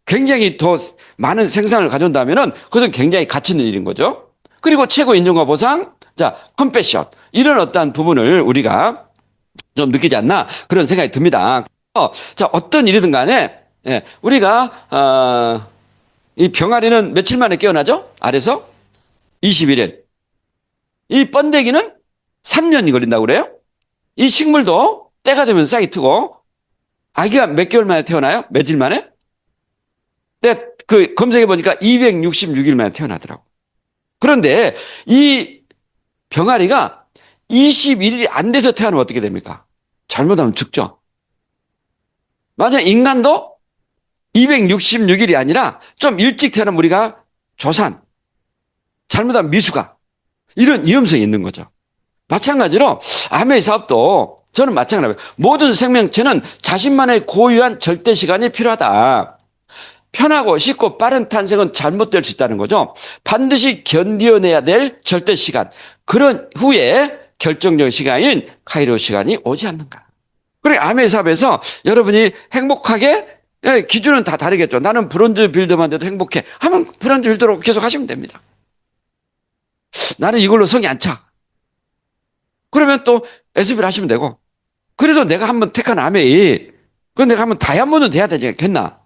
굉장히 더 많은 생산을 가져온다면은 그것은 굉장히 가치 있는 일인 거죠. 그리고 최고 인정과 보상, 컴패션, 이런 어떠한 부분을 우리가 좀 느끼지 않나 그런 생각이 듭니다. 어떤 일이든 간에 우리가 이 병아리는 며칠 만에 깨어나죠? 알에서 21일. 이 번데기는 3년이 걸린다고 그래요. 이 식물도 때가 되면 싹이 트고, 아기가 몇 개월 만에 태어나요? 며칠 만에? 검색해 보니까 266일 만에 태어나더라고. 그런데 이 병아리가 21일이 안 돼서 태어나면 어떻게 됩니까? 잘못하면 죽죠. 맞아요. 인간도 266일이 아니라 좀 일찍 태어나면 우리가 조산, 잘못하면 미수가, 이런 위험성이 있는 거죠. 마찬가지로 암의 사업도 저는 마찬가지로 모든 생명체는 자신만의 고유한 절대 시간이 필요하다. 편하고 쉽고 빠른 탄생은 잘못될 수 있다는 거죠. 반드시 견뎌내야 될 절대 시간, 그런 후에 결정적 시간인 카이로 시간이 오지 않는가. 그래, 암의 사업에서 여러분이 행복하게, 기준은 다 다르겠죠. 나는 브론즈 빌더만 돼도 행복해 하면 브론즈 빌더로 계속 하시면 됩니다. 나는 이걸로 성이 안 차. 그러면 또 SB를 하시면 되고. 그래도 내가 한번 택한 아메이, 그건 내가 한번 다이아몬드 돼야 되지 않겠나?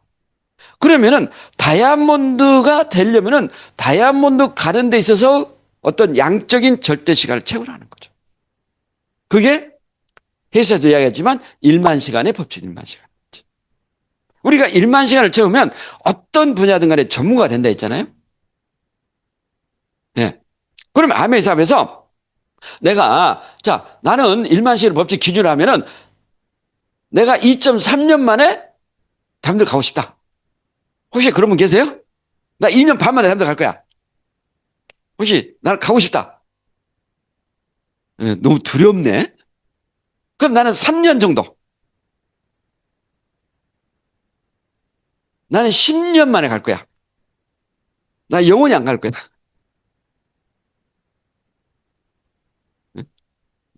그러면은 다이아몬드가 되려면은 다이아몬드 가는 데 있어서 어떤 양적인 절대 시간을 채우라는 거죠. 그게 회사에서 이야기했지만 1만 시간의 법칙, 1만 시간. 우리가 1만 시간을 채우면 어떤 분야든 간에 전문가가 된다 했잖아요. 네. 그러면 아메이 사업에서 내가, 나는 1만 시간의 법칙 기준으로 하면은 내가 2.3년 만에 담들 가고 싶다. 혹시 그런 분 계세요? 나 2년 반 만에 담들 갈 거야. 혹시 나는 가고 싶다. 너무 두렵네. 그럼 나는 3년 정도. 나는 10년 만에 갈 거야. 나 영원히 안 갈 거야.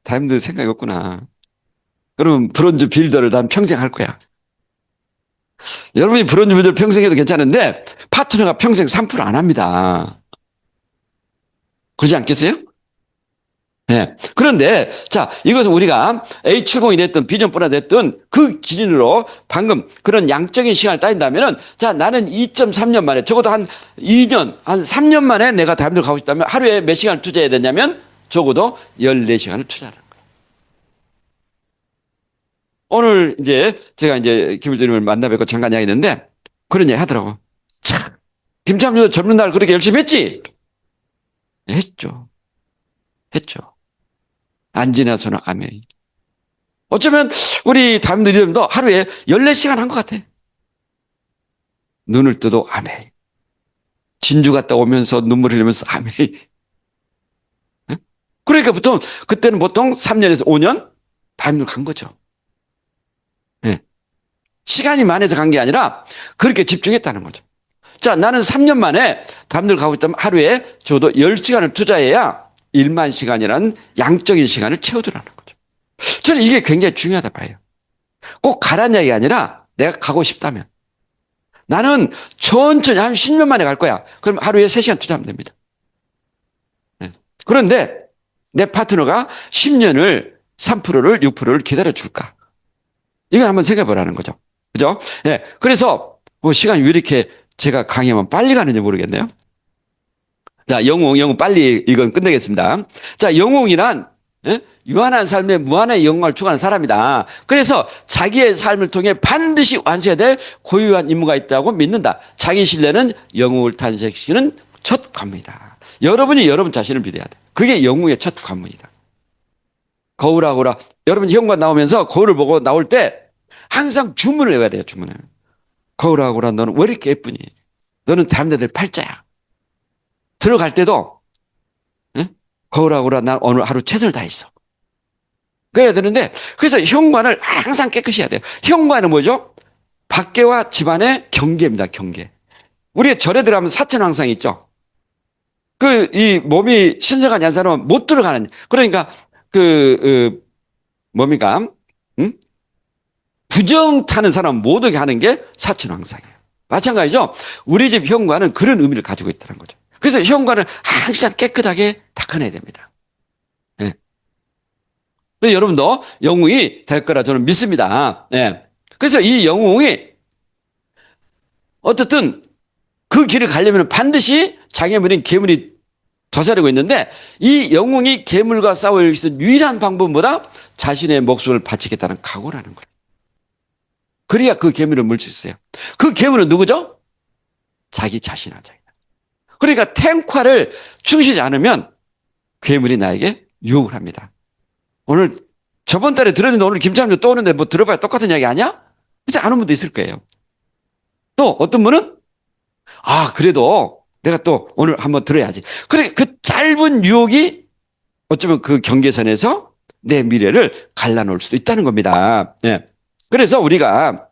다임들 생각이 없구나. 그러면 브론즈 빌더를 난 평생 할 거야. 여러분이 브론즈 빌더를 평생 해도 괜찮은데 파트너가 평생 3%안 합니다. 그러지 않겠어요? 네. 그런데 자, 이것은 우리가 A70이 됐든 비전보다 됐든 그 기준으로 방금 그런 양적인 시간을 따진다면은 자, 나는 2.3년 만에 적어도 한 2년, 한 3년 만에 내가 다임들 가고 싶다면 하루에 몇 시간을 투자해야 되냐면 적어도 14시간을 투자하는 거예요. 오늘 이제 제가 이제 김일주님을 만나 뵙고 잠깐 이야기했는데 그런 얘기 하더라고. 참, 김참주 젊은 날 그렇게 열심히 했지? 했죠. 했죠. 안 지나서는 아멘. 어쩌면 우리 다임들 이름도 하루에 14시간 한 것 같아. 눈을 뜨도 아멘. 진주 갔다 오면서 눈물 흘리면서 아멘. 그러니까 그때는 보통 3년에서 5년 다임들 간 거죠. 네. 시간이 많아서 간 게 아니라 그렇게 집중했다는 거죠. 자, 나는 3년 만에 다임들 가고 있다면 하루에 적어도 10시간을 투자해야 1만 시간이라는 양적인 시간을 채우더라는 거죠. 저는 이게 굉장히 중요하다 봐요. 꼭 가란 얘기가 아니라 내가 가고 싶다면. 나는 천천히 한 10년 만에 갈 거야. 그럼 하루에 3시간 투자하면 됩니다. 네. 그런데 내 파트너가 10년을 3%를 6%를 기다려 줄까? 이걸 한번 생각해 보라는 거죠. 그죠? 예. 그래서 뭐 시간이 왜 이렇게 제가 강의하면 빨리 가는지 모르겠네요. 자, 영웅 빨리 이건 끝내겠습니다. 자, 영웅이란 유한한 삶에 무한의 영광을 추구하는 사람이다. 그래서 자기의 삶을 통해 반드시 완수해야 될 고유한 임무가 있다고 믿는다. 자기 신뢰는 영웅을 탄생시키는 첫 관문이다. 여러분이 여러분 자신을 믿어야 돼. 그게 영웅의 첫 관문이다. 거울하고라. 여러분 현관 나오면서 거울을 보고 나올 때 항상 주문을 외워야 돼요. 주문을. 거울하고라 너는 왜 이렇게 예쁘니? 너는 다임들 팔자야. 들어갈 때도 거울하고라 나 오늘 하루 최선을 다했어. 그래야 되는데 그래서 현관을 항상 깨끗이 해야 돼요. 현관은 뭐죠? 밖에와 집안의 경계입니다. 경계. 우리가 절에 들어가면 사천왕상이 있죠. 이 몸이 신성하지 않은 사람은 못 들어가는. 그러니까 뭡니까? 부정 타는 사람 못 오게 하는 게 사천왕상이에요. 마찬가지죠. 우리 집 현관은 그런 의미를 가지고 있다는 거죠. 그래서 현관을 항상 깨끗하게 닦아내야 됩니다. 네. 여러분도 영웅이 될 거라 저는 믿습니다. 네. 그래서 이 영웅이 어쨌든 그 길을 가려면 반드시 장애물인 괴물이 도사리고 있는데 이 영웅이 괴물과 싸울 수 있는 유일한 방법은 뭐다? 자신의 목숨을 바치겠다는 각오라는 거예요. 그래야 그 괴물을 물릴 수 있어요. 그 괴물은 누구죠? 자기 자신이야. 그러니까 탱화를 충실하지 않으면 괴물이 나에게 유혹을 합니다. 오늘 저번 달에 들었는데 오늘 김창조 또 오는데 뭐 들어봐야 똑같은 이야기 아니야? 그래서 아는 분도 있을 거예요. 또 어떤 분은 그래도 내가 또 오늘 한번 들어야지. 그래 그 짧은 유혹이 어쩌면 그 경계선에서 내 미래를 갈라놓을 수도 있다는 겁니다. 네. 그래서 우리가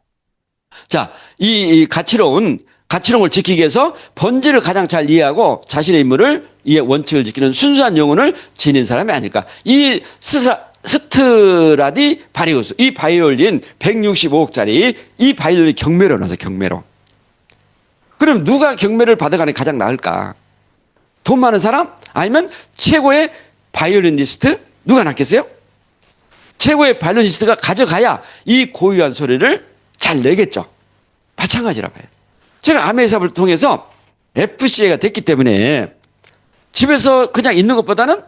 자, 이 가치로움을 지키기 위해서 본질을 가장 잘 이해하고 자신의 임무를 이해 원칙을 지키는 순수한 영혼을 지닌 사람이 아닐까. 이 스트라디 바리우스, 이 바이올린 165억짜리 이 바이올린 경매로 나서 경매로. 그럼 누가 경매를 받아가는 게 가장 나을까? 돈 많은 사람? 아니면 최고의 바이올리니스트? 누가 낫겠어요? 최고의 바이올리니스트가 가져가야 이 고유한 소리를 잘 내겠죠. 마찬가지라 봐요. 제가 아메이 사업을 통해서 FCA가 됐기 때문에 집에서 그냥 있는 것보다는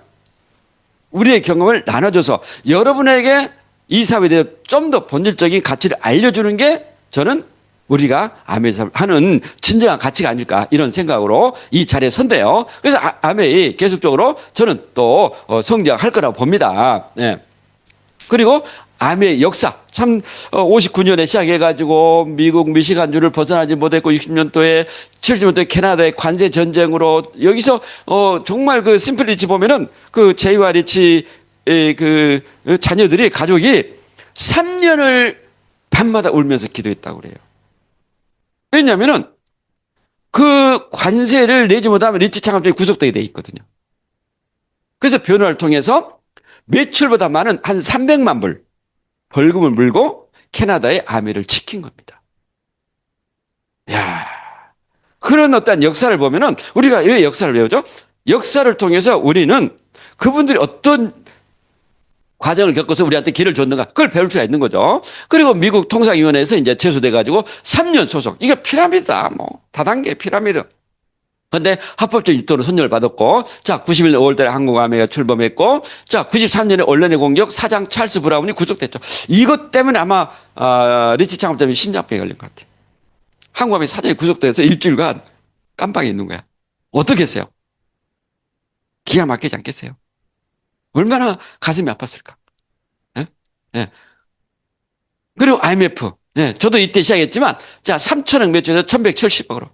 우리의 경험을 나눠줘서 여러분에게 이 사업에 대해 좀 더 본질적인 가치를 알려주는 게 저는 우리가 아메이 사업을 하는 진정한 가치가 아닐까 이런 생각으로 이 자리에 선대요. 그래서 아메이 계속적으로 저는 또 성장할 거라고 봅니다. 네. 그리고 아메이 역사 참 59년에 시작해가지고 미국 미시간주를 벗어나지 못했고 60년도에 70년도에 캐나다의 관세 전쟁으로 여기서 정말 그 심플리치 보면은 그 제이와 리치 그 자녀들이 가족이 3년을 밤마다 울면서 기도했다고 그래요. 왜냐하면은 그 관세를 내지 못하면 리치 창업장이 구속되게 돼 있거든요. 그래서 변호를 통해서 매출보다 많은 한 300만 불 벌금을 물고 캐나다의 아메를 지킨 겁니다. 야, 그런 어떤 역사를 보면은 우리가 왜 역사를 배우죠? 역사를 통해서 우리는 그분들이 어떤 과정을 겪어서 우리한테 길을 줬는가 그걸 배울 수가 있는 거죠. 그리고 미국 통상위원회에서 이제 제소돼 가지고 3년 소속. 이게 피라미드다. 뭐 다단계 피라미드. 근데 합법적 입도로 선정을 받았고, 자, 91년 5월달에 한국아메가 출범했고, 자, 93년에 언론의 공격 사장 찰스 브라운이 구속됐죠. 이것 때문에 아마 리치 창업자님이 심장병에 걸린 것 같아요. 한국아메 사장이 구속돼서 일주일간 깜빵에 있는 거야. 어떻겠어요? 기가 막히지 않겠어요? 얼마나 가슴이 아팠을까? 예? 예. 그리고 IMF. 예, 저도 이때 시작했지만, 자, 3천억 매출에서 1170억으로.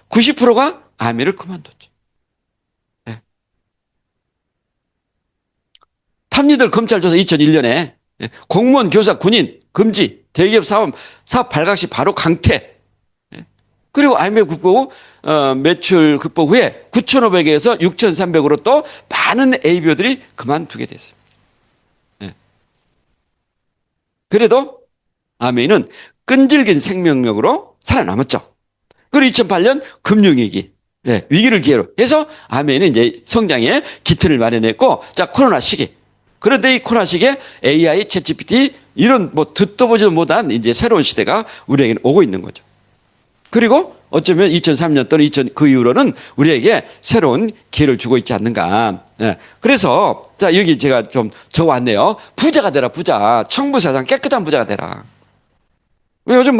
90%가 IMF를 그만뒀죠. 예. 탑리들 검찰 조사 2001년에 예, 공무원, 교사, 군인, 금지, 대기업 사업 발각 시 바로 강퇴. 예. 그리고 IMF 극복 후, 매출 극복 후에 9,500에서 6,300으로 또 많은 ABO들이 그만두게 됐어요. 예. 그래도 아메이는 끈질긴 생명력으로 살아남았죠. 그리고 2008년 금융위기, 네, 위기를 기회로 해서 아메이는 이제 성장의 기틀을 마련했고, 자, 코로나 시기. 그런데 이 코로나 시기에 AI, 챗GPT 이런 뭐 듣도 보지도 못한 이제 새로운 시대가 우리에게는 오고 있는 거죠. 그리고 어쩌면 2003년 또는 그 이후로는 우리에게 새로운 기회를 주고 있지 않는가. 네. 그래서 자, 여기 제가 좀 적어왔네요. 부자가 되라, 부자. 청부사상 깨끗한 부자가 되라. 요즘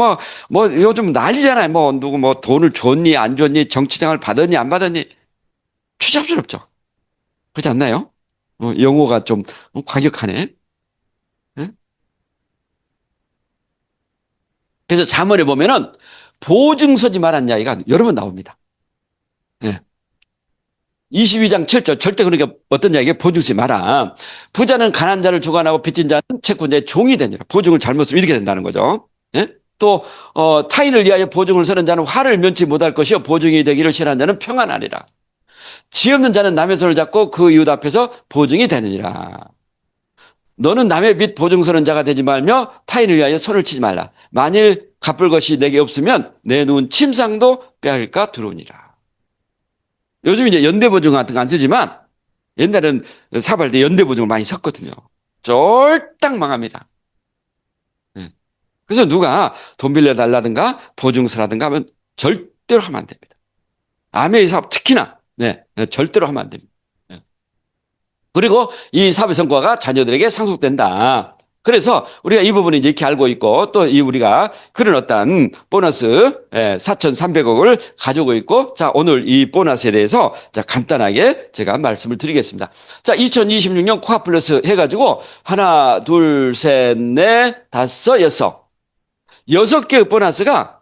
요즘 난리잖아요. 누구 돈을 줬니, 안 줬니, 정치장을 받았니, 안 받았니. 추잡스럽죠. 그렇지 않나요? 용어가 좀 과격하네. 네? 그래서 잠언에 보면은 보증서지 말한 이야기가 여러 번 나옵니다. 네. 22장 7절 절대 그러니까 어떤 이야기에 보증서지 마라. 부자는 가난한 자를 주관하고 빚진 자는 채권자의 종이 되니라. 보증을 잘못 쓰면 이렇게 된다는 거죠. 예? 또 타인을 위하여 보증을 서는 자는 화를 면치 못할 것이요 보증이 되기를 싫어하는 자는 평안하리라. 지 없는 자는 남의 손을 잡고 그 이웃 앞에서 보증이 되느니라. 너는 남의 빚 보증 서는 자가 되지 말며 타인을 위하여 손을 치지 말라. 만일 갚을 것이 내게 없으면 내 눈 침상도 빼앗을까 두려우니라. 요즘 이제 연대보증 같은 거 안 쓰지만 옛날에는 사업할 때 연대보증을 많이 썼거든요. 쫄딱 망합니다. 그래서 누가 돈 빌려달라든가 보증서라든가 하면 절대로 하면 안 됩니다. 아메이 사업 특히나 네, 절대로 하면 안 됩니다. 네. 그리고 이 사업의 성과가 자녀들에게 상속된다. 그래서 우리가 이 부분을 이제 이렇게 알고 있고 또 이 우리가 그런 어떤 보너스 4,300억을 가지고 있고 자 오늘 이 보너스에 대해서 자 간단하게 제가 말씀을 드리겠습니다. 자 2026년 코아 플러스 해가지고 하나 둘 셋 넷 다섯 여섯 개의 보너스가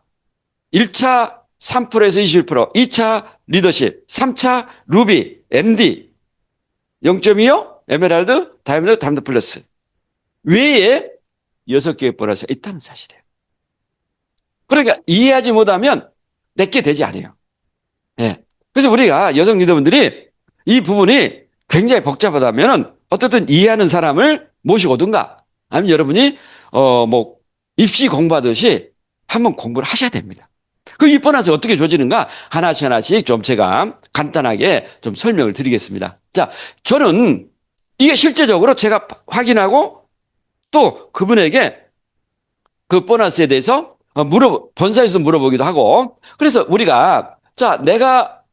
1차 3%에서 21%, 2차 리더십, 3차 루비, MD, 0.25, 에메랄드, 다이아몬드 플러스 외에 6개의 보너스가 있다는 사실이에요. 그러니까 이해하지 못하면 내게 되지 않아요. 예. 그래서 우리가 여성 리더분들이 이 부분이 굉장히 복잡하다면 어떻든 이해하는 사람을 모시고든가 아니면 여러분이 입시 공부하듯이 한번 공부를 하셔야 됩니다. 그 이 보너스 어떻게 조지는가 하나씩 좀 제가 간단하게 좀 설명을 드리겠습니다. 자, 저는 이게 실제적으로 제가 확인하고 또 그분에게 그 보너스에 대해서 본사에서 물어보기도 하고 그래서 우리가 자, 내가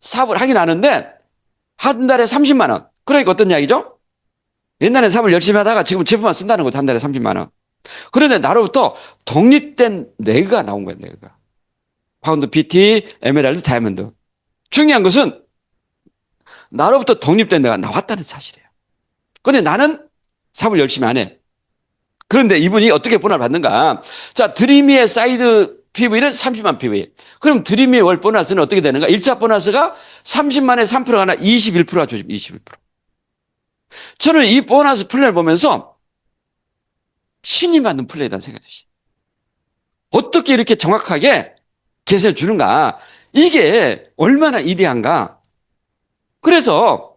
사업을 하긴 하는데 한 달에 30만 원. 그러니까 어떤 이야기죠? 옛날에 사업을 열심히 하다가 지금 제품만 쓴다는 거죠. 한 달에 30만 원. 그런데 나로부터 독립된 레그가 나온 거예요. 레그가. 파운드, PT, 에메랄드, 다이아몬드. 중요한 것은 나로부터 독립된 레그가 나왔다는 사실이에요. 그런데 나는 사업을 열심히 안 해. 그런데 이분이 어떻게 보너를 받는가? 자, 드리미의 사이드 PV는 30만 PV. 그럼 드리미의 월 보너스는 어떻게 되는가? 1차 보너스가 30만에 3%가 아니라 21%가 조짐, 21%. 저는 이 보너스 플랜을 보면서 신이 만든 플랜이라는 생각이 들었어요. 어떻게 이렇게 정확하게 계산을 주는가? 이게 얼마나 이대한가? 그래서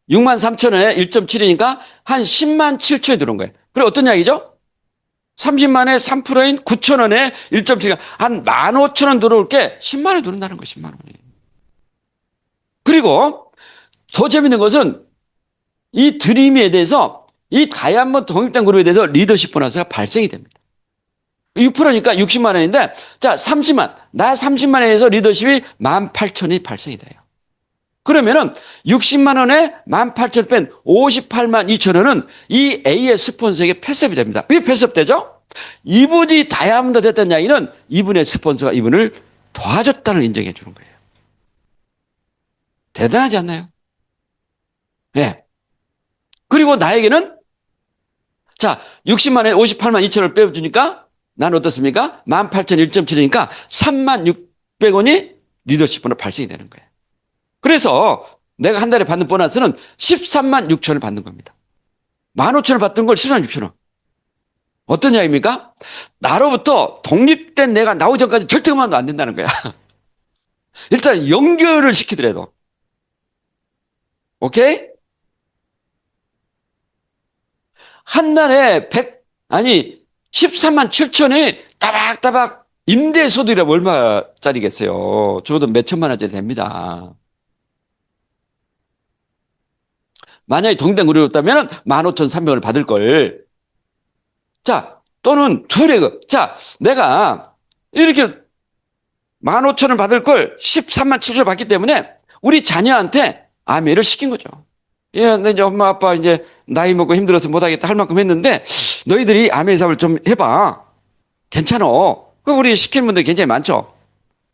6만 3천 원에 1.7이니까 한 10만 7천이 들어온 거예요. 그래 어떤 이야기죠? 30만에 3%인 9천 원에 1.7, 한 15,000원 들어올 게 10만 원 들어온다는 거예요. 10만 원이. 그리고 더 재밌는 것은 이 드림에 대해서 이 다이아몬드 독립된 그룹에 대해서 리더십 보너스가 발생이 됩니다. 6%니까 60만 원인데 자 30만 나 30만 원에서 리더십이 18,000이 발생이 돼요. 그러면은 60만 원에 18,000 뺀 58만 2천 원은 이 A의 스폰서에게 패스업이 됩니다. 왜 패스업 되죠? 이분이 다이아몬드 됐다는 이야기는 이분의 스폰서가 이분을 도와줬다는 인정해 주는 거예요. 대단하지 않나요? 네. 그리고 나에게는 자 60만 원에 58만 2천 원을 빼주니까 난 어떻습니까? 18,000 1.7이니까 3만 600원이 리더십 보너스 발생이 되는 거예요. 그래서 내가 한 달에 받는 보너스는 13만 6천을 받는 겁니다. 15,000을 받던 걸 13만 6천 원. 어떤 이야기입니까? 나로부터 독립된 내가 나오기 전까지 절대 그만두면 안 된다는 거야. 일단 연결을 시키더라도. 오케이? 한 달에 13만 7천이 따박따박 임대소득이라면 얼마짜리겠어요? 적어도 몇 천만 원짜리 됩니다. 만약에 동대는 그룹이었다면 15,300원을 받을 걸. 자, 또는 자, 내가 이렇게 15,000원 받을 걸 13만 7천을 받기 때문에 우리 자녀한테 아메를 시킨 거죠. 예, 내 이제 엄마 아빠 이제 나이 먹고 힘들어서 못하겠다 할 만큼 했는데 너희들이 아메 사업을 좀 해봐. 괜찮어. 우리 시키는 분들이 굉장히 많죠.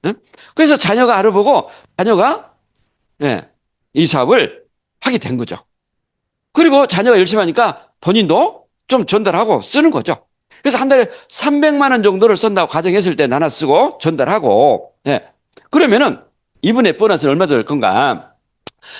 응? 그래서 자녀가 알아보고 자녀가 예, 이 사업을 하게 된 거죠. 그리고 자녀가 열심히 하니까 본인도 좀 전달하고 쓰는 거죠. 그래서 한 달에 300만 원 정도를 쓴다고 가정했을 때 나눠 쓰고 전달하고, 예. 그러면은 이분의 보너스는 얼마 될 건가?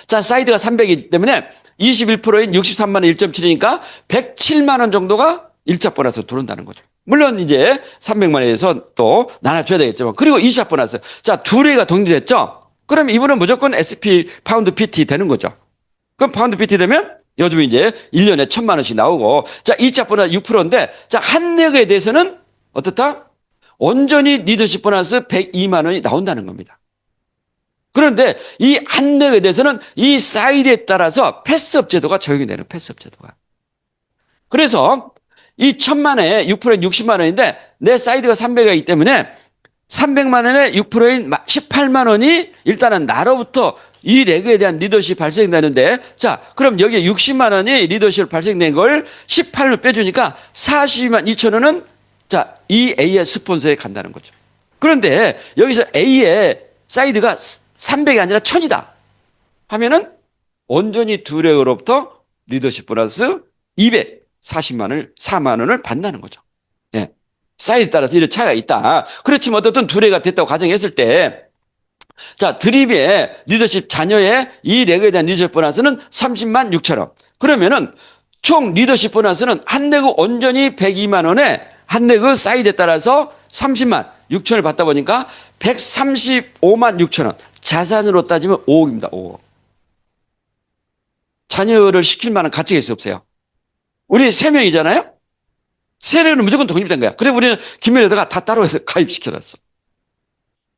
자, 사이드가 300이기 때문에 21%인 63만 원 1.7이니까 107만 원 정도가 일자 보너스 들어온다는 거죠. 물론 이제 300만 원에서 또 나눠줘야 되겠지만, 그리고 2차 보너스. 자, 두 개가 독립됐죠? 그럼 이분은 무조건 SP 파운드 PT 되는 거죠. 그럼 파운드 PT 되면 요즘 이제 1년에 1,000만 원씩 나오고, 자, 2차 보너스 6%인데, 자, 한내에 대해서는 어떻다? 온전히 리더십 보너스 102만 원이 나온다는 겁니다. 그런데 이 한내에 대해서는 이 사이드에 따라서 패스업 제도가 적용이 되는 패스업 제도가. 그래서 이 1,000만 원에 6%인 60만 원인데 내 사이드가 300이기 때문에 300만 원에 6%인 18만 원이 일단은 나로부터 이 레그에 대한 리더십이 발생되는데, 자, 그럼 여기에 60만 원이 리더십 발생된 걸 18로 빼주니까 42만 2천 원은 자, 이 A의 스폰서에 간다는 거죠. 그런데 여기서 A의 사이드가 300이 아니라 1000이다 하면은 온전히 두 레그로부터 리더십 보너스 240만 원을, 4만 원을 받는다는 거죠. 예. 사이즈에 따라서 이런 차이가 있다. 그렇지만 어떻든 두 레그가 됐다고 가정했을 때, 자, 드립의 리더십 자녀의 이 레그에 대한 리더십 보너스는 30만 6천 원. 그러면은 총 리더십 보너스는 한 레그 온전히 102만 원에 한 레그 사이즈에 따라서 30만 6천을 받다 보니까 135만 6천 원. 자산으로 따지면 5억입니다. 5억. 자녀를 시킬 만한 가치가 있어 없어요? 우리 3명이잖아요? 3명은 무조건 독립된 거야. 그래서 우리는 김면에다가 다 따로 해서 가입시켜놨어.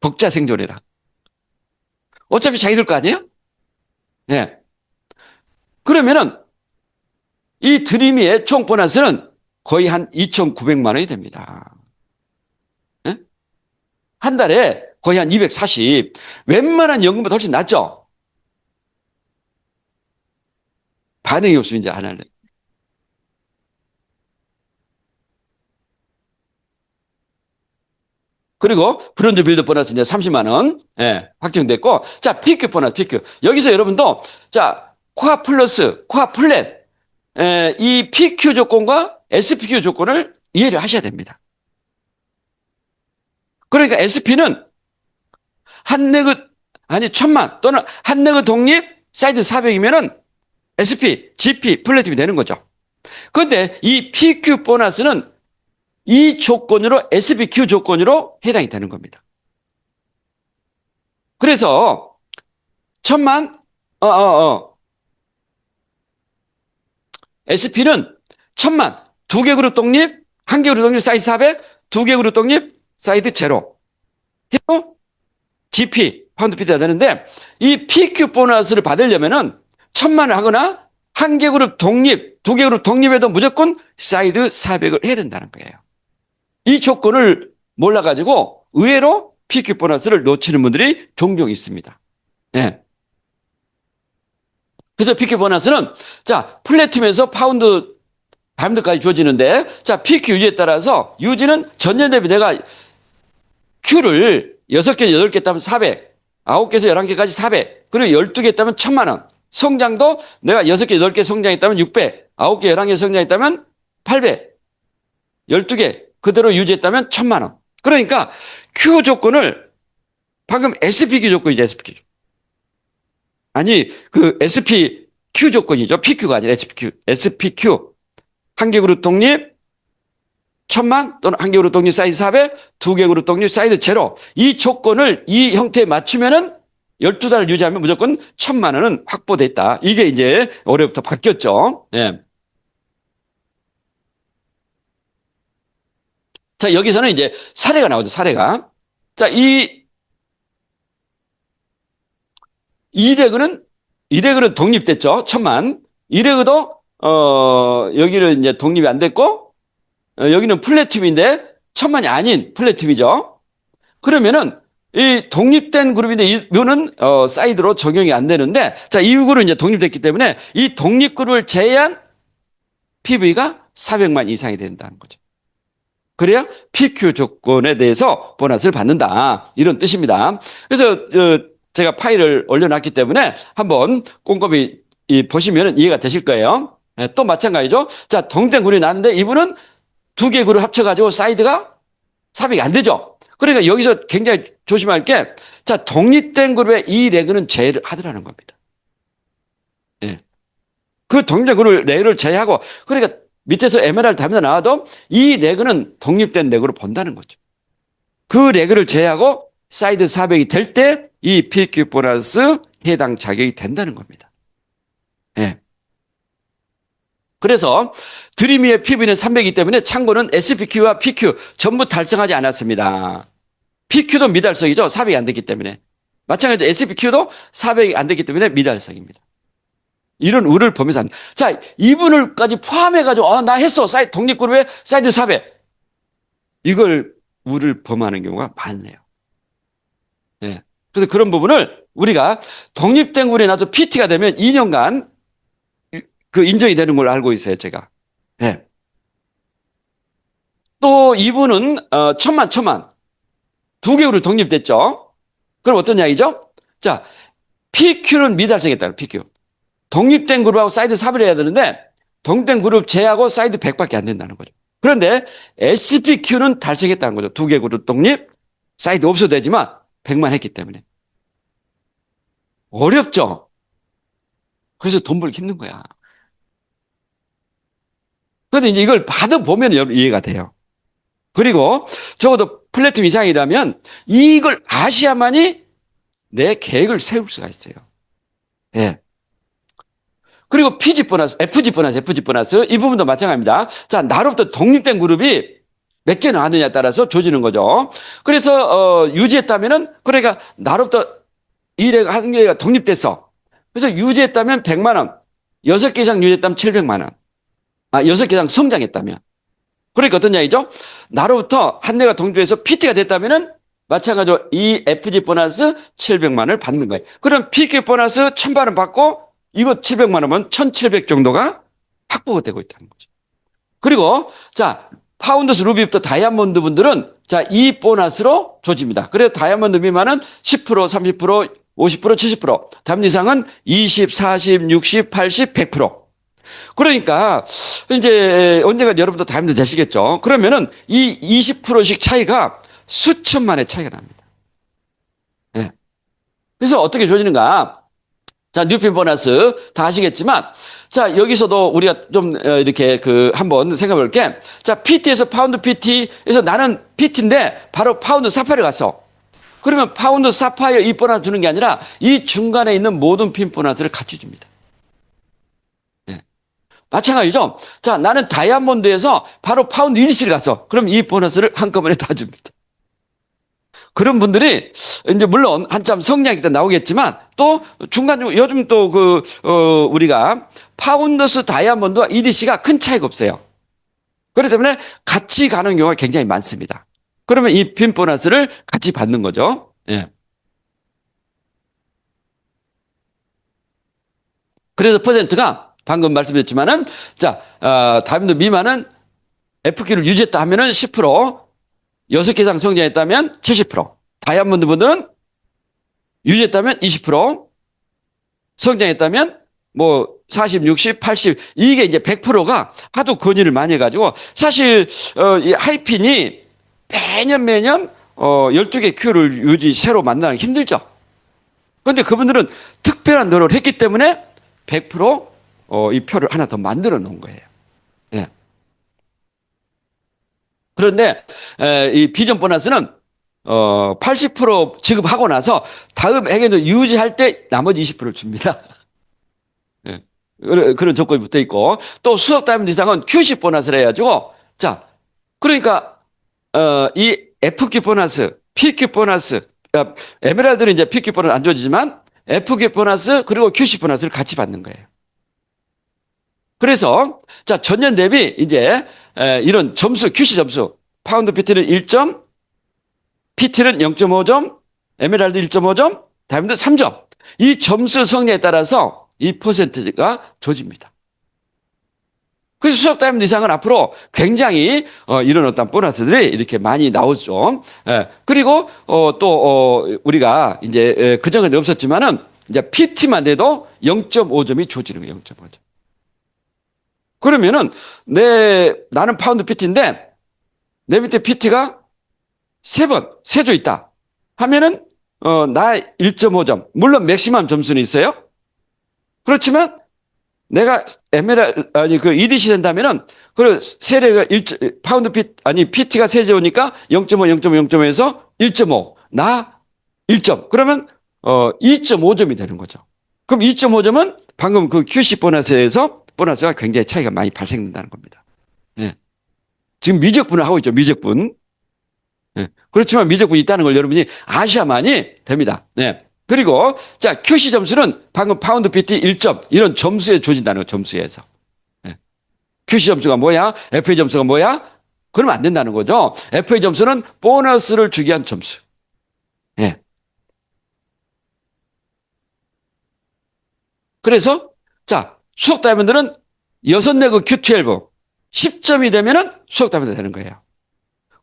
복자 생존이라. 어차피 자기들 거 아니에요? 예. 네. 그러면은 이 드림이의 총 보너스는 거의 한 2,900만 원이 됩니다. 예? 한 달에 거의 한 240. 웬만한 연금보다 훨씬 낫죠? 반응이 없으면 이제 안 할래. 그리고 브론즈 빌드 보너스 이제 30만 원, 예, 확정됐고, 자, PQ 보너스, PQ. 여기서 여러분도, 자, 코아 플러스, 코아 플랫, 이 PQ 조건과 SPQ 조건을 이해를 하셔야 됩니다. 그러니까 SP는 한 레그, 아니, 1,000만 또는 한 레그 독립 사이즈 400이면은 SP, GP, 플래티넘이 되는 거죠. 그런데 이 PQ 보너스는 이 조건으로 SPQ 조건으로 해당이 되는 겁니다. 그래서 1000만 SP는 1000만 두 개 그룹 독립, 한 개 그룹 독립 사이드 400, 두 개 그룹 독립 사이드 제로. 해도 GP 파운드 피트가 되는데 이 PQ 보너스를 받으려면은 1000만을 하거나 한 개 그룹 독립, 두 개 그룹 독립에도 무조건 사이드 400을 해야 된다는 거예요. 이 조건을 몰라가지고 의외로 PQ 보너스를 놓치는 분들이 종종 있습니다. 예. 그래서 PQ 보너스는 자 플래티넘에서 파운드 다이아몬드까지 주어지는데 자 PQ 유지에 따라서 유지는 전년 대비 내가 Q를 6개, 8개 따면 400, 9개에서 11개까지 400, 그리고 12개 따면 1000만 원. 성장도 내가 6개, 8개 성장했다면 600, 9개, 11개 성장했다면 800, 12개 그대로 유지했다면 1000만 원. 그러니까 Q 조건을 방금 SPQ 조건이죠, SPQ. 아니, 그 SPQ 조건이죠. PQ가 아니라 SPQ. SPQ. 한 개 그룹 독립, 1000만 또는 한 개 그룹 독립 사이즈 400, 두 개 그룹 독립 사이즈 제로. 이 조건을 이 형태에 맞추면은 12달을 유지하면 무조건 1000만 원은 확보됐다. 이게 이제 올해부터 바뀌었죠. 예. 자, 여기서는 이제 사례가 나오죠, 사례가. 자, 이레그는 독립됐죠. 1000만. 이레그도, 여기는 이제 독립이 안 됐고, 여기는 플래티넘인데, 1000만이 아닌 플래티넘이죠. 그러면은, 이 독립된 그룹인데, 이거는, 사이드로 적용이 안 되는데, 자, 이 그룹은 이제 독립됐기 때문에, 이 독립그룹을 제외한 PV가 400만 이상이 된다는 거죠. 그래야 PQ 조건에 대해서 보너스를 받는다. 이런 뜻입니다. 그래서, 제가 파일을 올려놨기 때문에 한번 꼼꼼히 보시면 이해가 되실 거예요. 네, 또 마찬가지죠. 자, 동된 그룹이 나왔는데 이분은 두 개 그룹 합쳐가지고 사이드가 400이 안 되죠. 그러니까 여기서 굉장히 조심할 게, 자, 독립된 그룹의 이 레그는 제외를 하더라는 겁니다. 네. 그 독립된 그룹 레그를 제외하고, 그러니까 밑에서 에메랄드 다이아몬드 나와도 이 레그는 독립된 레그로 본다는 거죠. 그 레그를 제외하고 사이드 400이 될 때 이 PQ 보너스 해당 자격이 된다는 겁니다. 예. 그래서 드림이의 PV는 300이기 때문에 참고는 SPQ와 PQ 전부 달성하지 않았습니다. PQ도 미달성이죠. 400이 안 됐기 때문에. 마찬가지로 SPQ도 400이 안 됐기 때문에 미달성입니다. 이런 우를 범해서 안 돼. 자, 이분을까지 포함해가지고, 나 했어. 독립그룹에 사이드 400. 이걸 우를 범하는 경우가 많네요. 예. 그래서 그런 부분을 우리가 독립된 그룹에 나서 PT가 되면 2년간 그 인정이 되는 걸로 알고 있어요, 제가. 예. 또 이분은 1000만 두 개로 독립됐죠. 그럼 어떤 이야기죠? 자, PQ는 미달성했다. PQ. 독립된 그룹하고 사이드 4을 해야 되는데 독립된 그룹 제하고 사이드 100밖에 안 된다는 거죠. 그런데 SPQ는 달성했다는 거죠. 두 개 그룹 독립, 사이드 없어도 되지만 100만 했기 때문에. 어렵죠? 그래서 돈 벌기 힘든 거야. 그런데 이제 이걸 받아보면 이해가 돼요. 그리고 적어도 플래티넘 이상이라면 이걸 아셔야만이 내 계획을 세울 수가 있어요. 예. 그리고 PG 보너스, FG 보너스, 이 부분도 마찬가지입니다. 자, 나로부터 독립된 그룹이 몇 개 나왔느냐에 따라서 조지는 거죠. 그래서, 유지했다면은, 그러니까, 나로부터 한 개가 독립됐어. 그래서 유지했다면 100만 원, 6개 이상 유지했다면 700만 원. 6개 이상 성장했다면. 그러니까 어떤 이야기죠? 나로부터 한 개가 독립해서 PT가 됐다면은, 마찬가지로 이 FG 보너스 700만 원을 받는 거예요. 그럼 PQ 보너스 1000만 원 받고, 이거 700만 원이면 1700 정도가 확보가 되고 있다는 거죠. 그리고, 자, 파운드스 루비부터 다이아몬드 분들은, 자, 이 보너스로 조집니다. 그래서 다이아몬드 미만은 10%, 30%, 50%, 70%. 다이아몬드 이상은 20, 40, 60, 80, 100%. 그러니까, 이제, 언젠가 여러분도 다이아몬드 되시겠죠. 그러면은 이 20%씩 차이가 수천만의 차이가 납니다. 예. 그래서 어떻게 조지는가? 자, 뉴핀 보너스 다 아시겠지만, 자, 여기서도 우리가 좀 이렇게 한번 생각해 볼게. 자, PT에서 파운드 PT에서 나는 PT인데 바로 파운드 사파이어 갔어. 그러면 파운드 사파이어 이 보너스 주는 게 아니라 이 중간에 있는 모든 핀 보너스를 같이 줍니다. 네. 마찬가지죠. 자, 나는 다이아몬드에서 바로 파운드 EDC를 갔어. 그럼 이 보너스를 한꺼번에 다 줍니다. 그런 분들이 이제 물론 한참 성장이 때 나오겠지만 또 중간 요즘 또 우리가 파운더스 다이아몬드와 EDC가 큰 차이가 없어요. 그렇기 때문에 같이 가는 경우가 굉장히 많습니다. 그러면 이 핀 보너스를 같이 받는 거죠. 예. 그래서 퍼센트가 방금 말씀드렸지만은 자, 다이아몬드 미만은 F키를 유지했다 하면은 10%, 6개 이상 성장했다면 70%, 다이아몬드 분들은 유지했다면 20%, 성장했다면 뭐 40, 60, 80 이게 이제 100%가 하도 건의를 많이 해가지고 사실 이 하이핀이 매년 12개 큐를 유지 새로 만나는 게 힘들죠. 그런데 그분들은 특별한 노력을 했기 때문에 100%이 표를 하나 더 만들어 놓은 거예요. 예. 그런데 이 비전 보너스는 80% 지급하고 나서 다음 해에도 유지할 때 나머지 20%를 줍니다. 예. 그런 조건이 붙어 있고 또 수석 다이아몬드 이상은 QC 보너스를 해가지고 자 그러니까 이 F級보너스, P級보너스, 에메랄드는 이제 P級보너스 안 줘지지만 F급 보너스 그리고 QC 보너스를 같이 받는 거예요. 그래서 자 전년 대비 이제 이런 점수 QC 점수 파운드 PT는 1점, PT는 0.5점, 에메랄드 1.5점, 다이아몬드 3점. 이 점수 성량에 따라서 이 퍼센트가 줘집니다. 그래서 수석 다이아몬드 이상은 앞으로 굉장히 이런 어떤 보너스들이 이렇게 많이 나오죠. 그리고 또 우리가 이제 그전에는 없었지만은 이제 PT만 돼도 0.5점이 줘지는 거예요. 0.5점. 그러면은 나는 파운드 PT인데 내 밑에 PT가 3조 있다 하면은 나 1.5점. 물론 맥시멈 점수는 있어요. 그렇지만 내가 EDC 된다면은 세례가 파운드 PT가 3조니까 0.5, 0.5, 0.5에서 1.5. 나 1점. 그러면 2.5점이 되는 거죠. 그럼 2.5점은 방금 그 QC 보너스가 굉장히 차이가 많이 발생된다는 겁니다. 예. 지금 미적분을 하고 있죠. 미적분. 예. 그렇지만 미적분이 있다는 걸 여러분이 아셔야만이 됩니다. 예. 그리고 자 QC 점수는 방금 파운드 PT 1점 이런 점수에 줘진다는 거 점수에서. 예. QC 점수가 뭐야? FA 점수가 뭐야? 그러면 안 된다는 거죠. FA 점수는 보너스를 주기 위한 점수. 예. 그래서 자 수석 다이아몬드는 6레그 Q12 10점이 되면은 수석 다이아몬드 되는 거예요.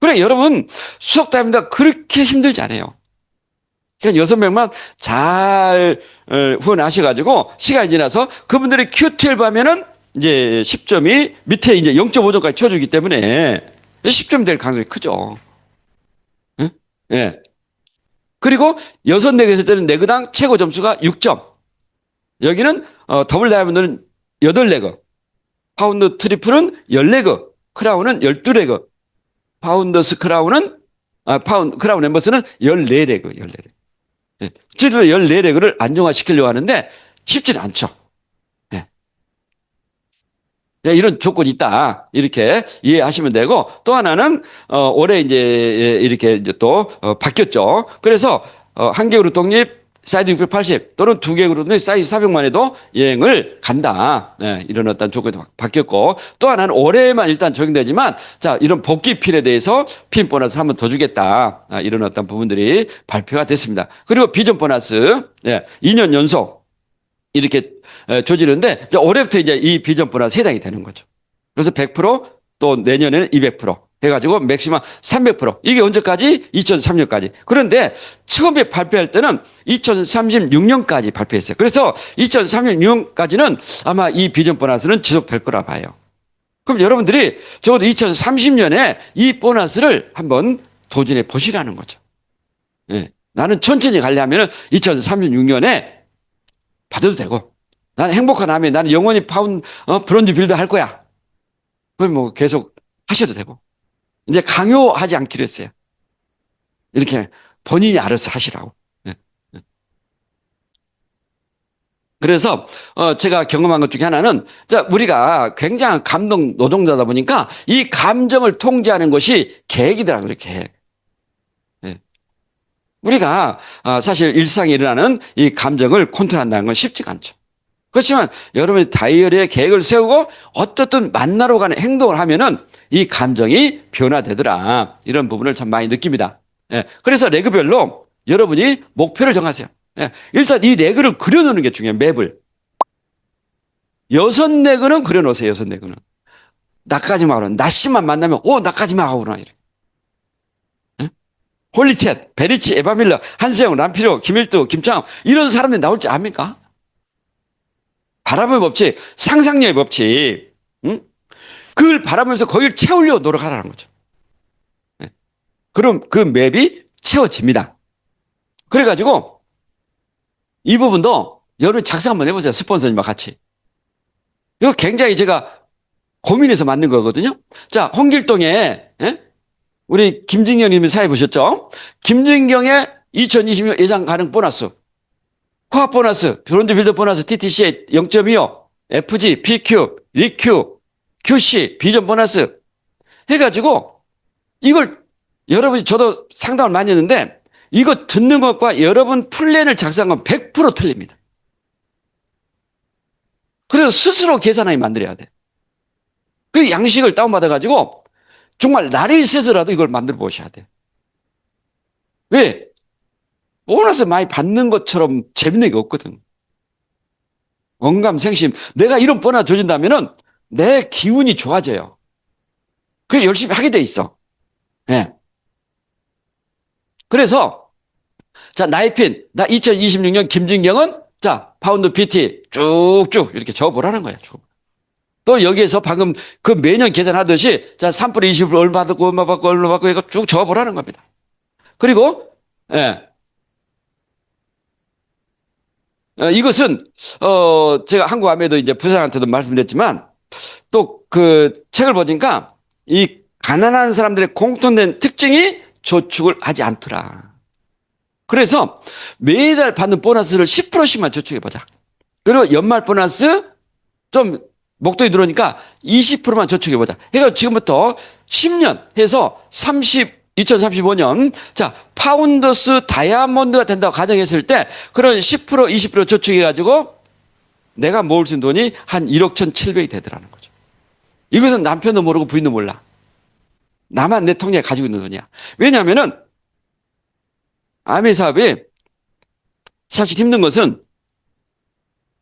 그래 여러분 수석 다이아몬드가 그렇게 힘들지 않아요. 그러니까 6명만 잘 후원하셔가지고 시간이 지나서 그분들이 Q12 하면은 이제 10점이 밑에 이제 0.5점까지 쳐주기 때문에 10점 될 가능성이 크죠. 예? 예. 그리고 6레그 했을 때는 레그당 최고 점수가 6점. 여기는 더블 다이아몬드는 8레그. 파운드 트리플은 10레그. 크라운은 12레그. 파운더스 크라운은 크라운 엠버스는 14레그. 14레그. 예. 실제로 14레그를 안정화시키려고 하는데 쉽지는 않죠. 예. 이런 조건이 있다. 이렇게 이해하시면 되고 또 하나는 올해 이제 이렇게 이제 또 바뀌었죠. 그래서 한 개그룹 독립 사이즈 680 또는 두 개그룹 독립 사이즈 400만 해도 여행을 간다. 예. 이런 어떤 조건이 바뀌었고 또 하나는 올해만 일단 적용되지만 자 이런 복귀 핀에 대해서 핀 보너스 한 번 더 주겠다. 이런 어떤 부분들이 발표가 됐습니다. 그리고 비전 보너스 2년 연속 이렇게 줘지는데 올해부터 이제 이 비전 보너스 해당이 되는 거죠. 그래서 100%또 내년에는 200% 해가지고 맥시멈 300% 이게 언제까지? 2030년까지. 그런데 처음에 발표할 때는 2036년까지 발표했어요. 그래서 2036년까지는 아마 이 비전 보너스는 지속될 거라 봐요. 그럼 여러분들이 적어도 2030년에 이 보너스를 한번 도전해 보시라는 거죠. 예. 나는 천천히 가려면 2036년에 받아도 되고, 나는 행복한 아메이, 나는 영원히 브론즈 빌더 할 거야. 그럼 뭐 계속 하셔도 되고. 이제 강요하지 않기로 했어요. 이렇게 본인이 알아서 하시라고. 예. 그래서 제가 경험한 것 중에 하나는, 자, 우리가 굉장한 감동 노동자다 보니까 이 감정을 통제하는 것이 계획이더라고요. 계획. 예. 우리가 사실 일상에 일어나는 이 감정을 컨트롤한다는 건 쉽지가 않죠. 그렇지만 여러분이 다이어리에 계획을 세우고 어떻든 만나러 가는 행동을 하면은 이 감정이 변화되더라. 이런 부분을 참 많이 느낍니다. 예. 그래서 레그별로 여러분이 목표를 정하세요. 예. 일단 이 레그를 그려놓는 게 중요해요. 맵을. 6레그는 그려놓으세요. 6레그는. 나까지막으로. 낮씨만 만나면 나까지막하구나. 이래. 예? 홀리챗, 베리치, 에바밀러, 한세영, 람피로, 김일두, 김창호 이런 사람들이 나올지 압니까? 바람의 법칙, 상상력의 법칙. 응? 그걸 바라면서 거기를 채우려고 노력하라는 거죠. 예. 그럼 그 맵이 채워집니다. 그래가지고 이 부분도 여러분 작성 한번 해보세요. 스폰서님과 같이. 이거 굉장히 제가 고민해서 만든 거거든요. 자, 홍길동에 우리 김진경 님이 사회 보셨죠? 김진경의 2026 예상 가능 보너스, 코앞 보너스, 브론즈 빌더 보너스, TTCA 0.25, FG, PQ, 리큐, QC, 비전 보너스 해가지고 이걸 여러분이 저도 상담을 많이 했는데 이거 듣는 것과 여러분 플랜을 작성한 건 100% 틀립니다. 그래서 스스로 계산하게 만들어야 돼. 그 양식을 다운받아가지고 정말 날이 새서라도 이걸 만들어 보셔야 돼. 왜? 보너스 많이 받는 것처럼 재밌는 게 없거든. 언감생심. 내가 이런 보너스 줘준다면은 내 기운이 좋아져요. 그게 열심히 하게 돼 있어. 예. 그래서, 자, 나의 핀. 나 2026년 김진경은, 자, 파운드 PT 쭉쭉 이렇게 적어보라는 거야. 또 여기에서 방금 그 매년 계산하듯이, 자, 3% 20% 얼마 받고, 얼마 받고, 얼마 받고, 이거 쭉 적어보라는 겁니다. 그리고, 예. 이것은, 제가 한국 아메도 이제 부사장한테도 말씀드렸지만, 또 그 책을 보니까, 이 가난한 사람들의 공통된 특징이 저축을 하지 않더라. 그래서 매달 받는 보너스를 10%씩만 저축해보자. 그리고 연말 보너스 좀 목돈이 들어오니까 20%만 저축해보자. 그러니까 지금부터 10년 해서 2035년, 자, 파운더스 다이아몬드가 된다고 가정했을 때, 그런 10%, 20% 저축해가지고 내가 모을 수 있는 돈이 한 1억 1,700이 되더라는 거죠. 이것은 남편도 모르고 부인도 몰라. 나만 내 통장에 가지고 있는 돈이야. 왜냐하면은, 아메 사업이 사실 힘든 것은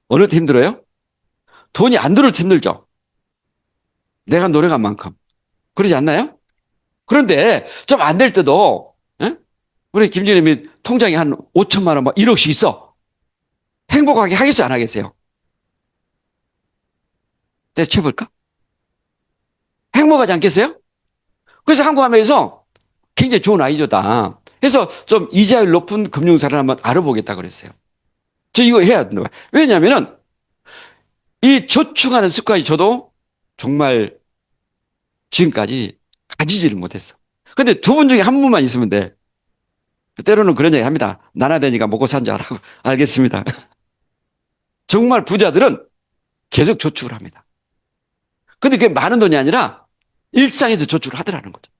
어느 때 힘들어요? 돈이 안 들어올 때 힘들죠. 내가 노력한 만큼. 그러지 않나요? 그런데 좀 안 될 때도, 에? 우리 김진님이 통장에 한 5천만 원, 막 1억씩 있어. 행복하게 하겠어요? 안 하겠어요? 때려쳐볼까? 행복하지 않겠어요? 그래서 한국화면에서 굉장히 좋은 아이디어다. 해서 좀 이자율 높은 금융사를 한번 알아보겠다 그랬어요. 저 이거 해야 된다. 왜냐면은 이 저축하는 습관이 저도 정말 지금까지 가지지를 못했어. 근데 두 분 중에 한 분만 있으면 돼. 때로는 그런 얘기 합니다. 나나되니까 먹고 산자라고. 알겠습니다. 정말 부자들은 계속 저축을 합니다. 근데 그게 많은 돈이 아니라 일상에서 저축을 하더라는 거죠.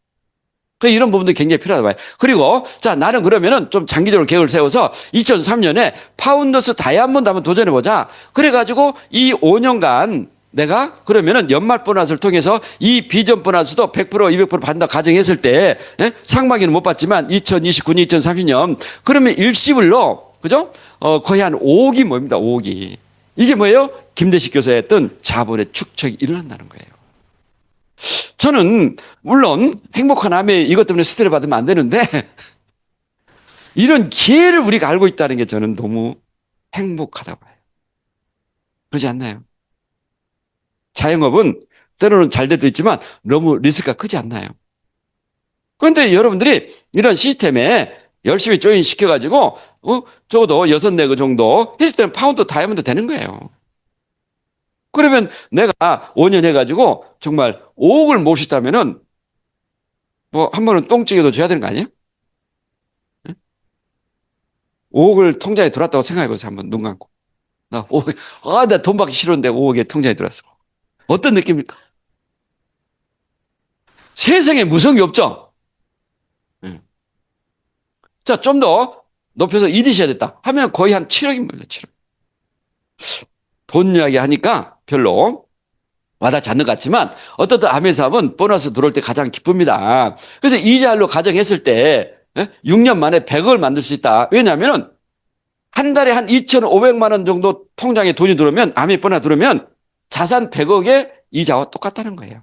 그 이런 부분도 굉장히 필요하다 봐요. 그리고 자, 나는 그러면은 좀 장기적으로 계획을 세워서 2003년에 파운더스 다이아몬드 한번 도전해 보자. 그래가지고 이 5년간 내가 그러면은 연말 보너스를 통해서 이 비전 보너스도 100% 200% 받는다 가정했을 때, 예? 상반기는 못 받지만 2029년 2030년 그러면 일시불로 그죠? 거의 한 5억이 모입니다. 5억이. 이게 뭐예요? 김대식 교수가 했던 자본의 축적이 일어난다는 거예요. 저는 물론 행복한 아메 이것 때문에 스트레스 받으면 안 되는데 이런 기회를 우리가 알고 있다는 게 저는 너무 행복하다고 봐요. 그렇지 않나요? 자영업은 때로는 잘 돼도 있지만 너무 리스크가 크지 않나요? 그런데 여러분들이 이런 시스템에 열심히 조인 시켜가지고, 적어도 6-4개 정도 했을 때는 파운드 다이아몬드 되는 거예요. 그러면 내가 5년 해가지고 정말 5억을 모셨다면은 뭐 한 번은 똥찌개도 줘야 되는 거 아니에요? 5억을 통장에 들어왔다고 생각해보세요. 한번 눈 감고. 나 5억, 나 돈 받기 싫은데 5억에 통장에 들어왔어. 어떤 느낌입니까? 세상에 무서운 게 없죠? 예. 자, 좀 더 높여서 잃으셔야 됐다 하면 거의 한 7억입니다. 7억. 돈 이야기 하니까 별로 와닿지 않는 것 같지만 어떤 암의 사업은 보너스 들어올 때 가장 기쁩니다. 그래서 이자율로 가정했을 때 6년 만에 100억을 만들 수 있다. 왜냐하면 한 달에 한 2,500만 원 정도 통장에 돈이 들어오면, 암이 보너스 들어오면 자산 100억의 이자와 똑같다는 거예요.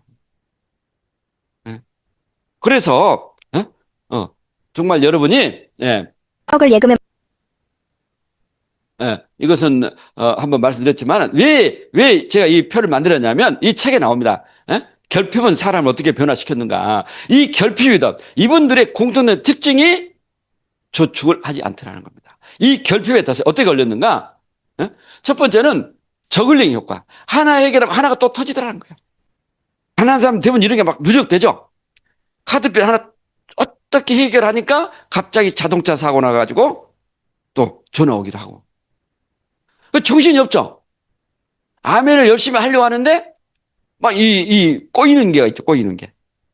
그래서 정말 여러분이 억을 예금에 이것은 한번 말씀드렸지만 왜 제가 이 표를 만들었냐면 이 책에 나옵니다. 결핍은 사람을 어떻게 변화시켰는가. 이 결핍이다. 이분들의 공통된 특징이 저축을 하지 않더라는 겁니다. 이 결핍에 따라서 어떻게 걸렸는가? 첫 번째는 저글링 효과. 하나 해결하면 하나가 또 터지더라는 거예요. 가난한 사람 대부분 이런 게 막 누적되죠. 카드빚 하나 어떻게 해결하니까 갑자기 자동차 사고 나가지고 또 전화 오기도 하고. 정신이 없죠. 아멘을 열심히 하려고 하는데 막 꼬이는 게가 있죠. 꼬이는 게.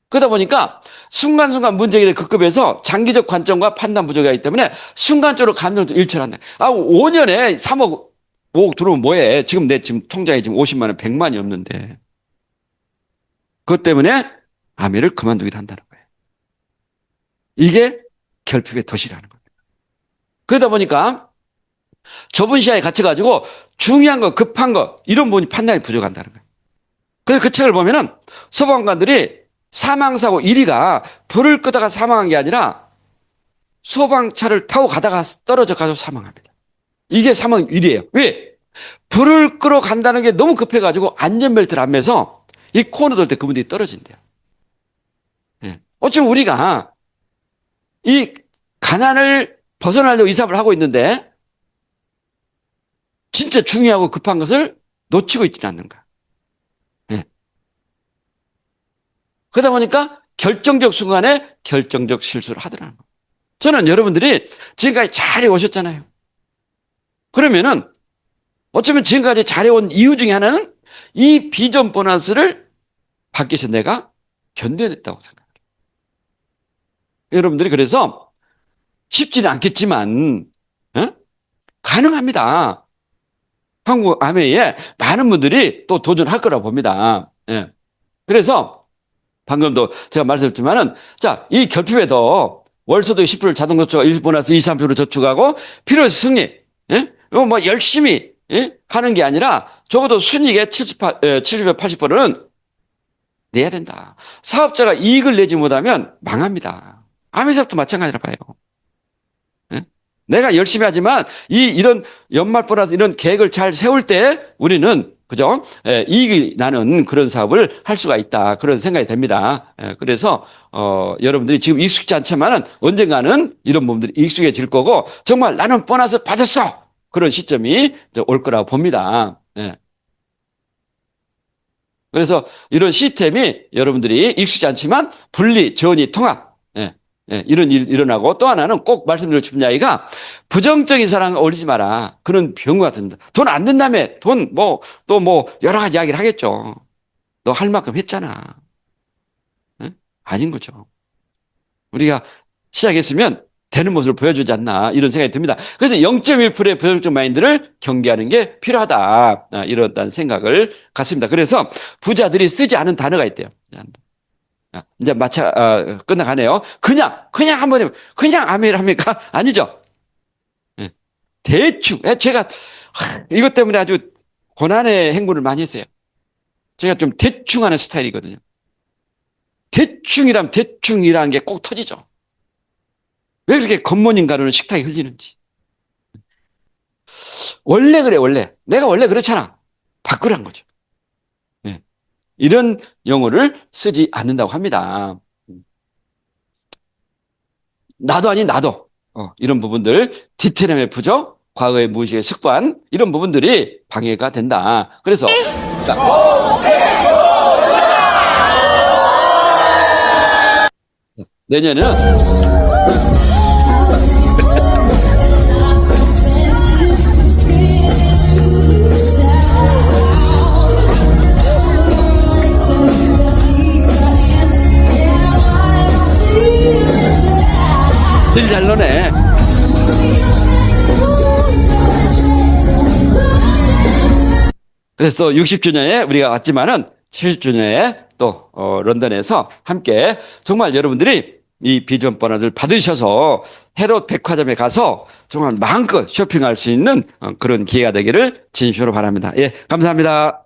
그러다 보니까 순간순간 문제가 급급해서 장기적 관점과 판단 부족이기 때문에 순간적으로 감정도 일처한다. 5년에 3억, 5억 들어오면 뭐해? 지금 통장에 지금 50만 원, 100만이 없는데. 그것 때문에 아멘을 그만두기도 한다는 거예요. 이게 결핍의 덫이라는 겁니다. 그러다 보니까 좁은 시야에 갇혀가지고 중요한 거, 급한 거, 이런 부분이 판단이 부족한다는 거예요. 그래서 그 책을 보면은 소방관들이 사망사고 1위가 불을 끄다가 사망한 게 아니라 소방차를 타고 가다가 떨어져 가지고 사망합니다. 이게 사망 1위예요. 왜? 불을 끄러 간다는 게 너무 급해가지고 안전벨트를 안 매서 이 코너 돌 때 그분들이 떨어진대요. 어쩌면 우리가 이 가난을 벗어나려고 이 사업을 하고 있는데 진짜 중요하고 급한 것을 놓치고 있지는 않는가. 그러다 보니까 결정적 순간에 결정적 실수를 하더라는 거예요. 저는 여러분들이 지금까지 잘해오셨잖아요. 그러면은 어쩌면 지금까지 잘해온 이유 중에 하나는 이 비전 보너스를 받기 위해서 내가 견뎌냈다고 생각해요. 여러분들이 그래서 쉽지는 않겠지만 가능합니다. 한국 아메이에 많은 분들이 또 도전할 거라고 봅니다. 그래서 방금도 제가 말씀드렸지만은 자, 이 결핍에도 월소득 10% 자동 저축, 1 보너스 2-3% 저축하고 필요해서 승리. 이거 뭐 열심히 하는 게 아니라 적어도 순이익의 80%는 내야 된다. 사업자가 이익을 내지 못하면 망합니다. 아미사업도 마찬가지라 봐요. 내가 열심히 하지만 이런 연말 보너스 이런 계획을 잘 세울 때 우리는 그죠? 이익이 나는 그런 사업을 할 수가 있다. 그런 생각이 됩니다. 그래서 여러분들이 지금 익숙지 않지만은 언젠가는 이런 부분들이 익숙해질 거고 정말 나는 보너스 받았어. 그런 시점이 올 거라고 봅니다. 그래서 이런 시스템이 여러분들이 익숙지 않지만 분리, 전이, 통합 이런 일이 일어나고 또 하나는 꼭 말씀드리고 싶은 이야기가 부정적인 사랑을 올리지 마라. 그런 병 같습니다. 돈 안 된다며 돈 또 여러 가지 이야기를 하겠죠. 너 할 만큼 했잖아. 아닌 거죠. 우리가 시작했으면 되는 모습을 보여주지 않나 이런 생각이 듭니다. 그래서 0.1%의 부정적 마인드를 경계하는 게 필요하다. 이런 생각을 갖습니다. 그래서 부자들이 쓰지 않은 단어가 있대요. 이제 끝나가네요. 그냥 한번 해보면, 그냥 아멘 합니까? 아니죠. 대충. 제가, 이것 때문에 아주 고난의 행군을 많이 했어요. 제가 좀 대충 하는 스타일이거든요. 대충이라는 게 꼭 터지죠. 왜 그렇게 겉모닝 가루는 식탁에 흘리는지. 원래 그래, 원래. 내가 원래 그렇잖아. 바꾸란 거죠. 이런 용어를 쓰지 않는다고 합니다. 나도 아닌 나도. 이런 부분들, 디테일함의 부족, 과거의 무의식의 습관, 이런 부분들이 방해가 된다. 그래서, 내년에는, 제일 잘 노네. 그래서 60주년에 우리가 왔지만은 70주년에 또 런던에서 함께 정말 여러분들이 이 비전 번호를 받으셔서 헤롯 백화점에 가서 정말 마음껏 쇼핑할 수 있는 그런 기회가 되기를 진심으로 바랍니다. 예, 감사합니다.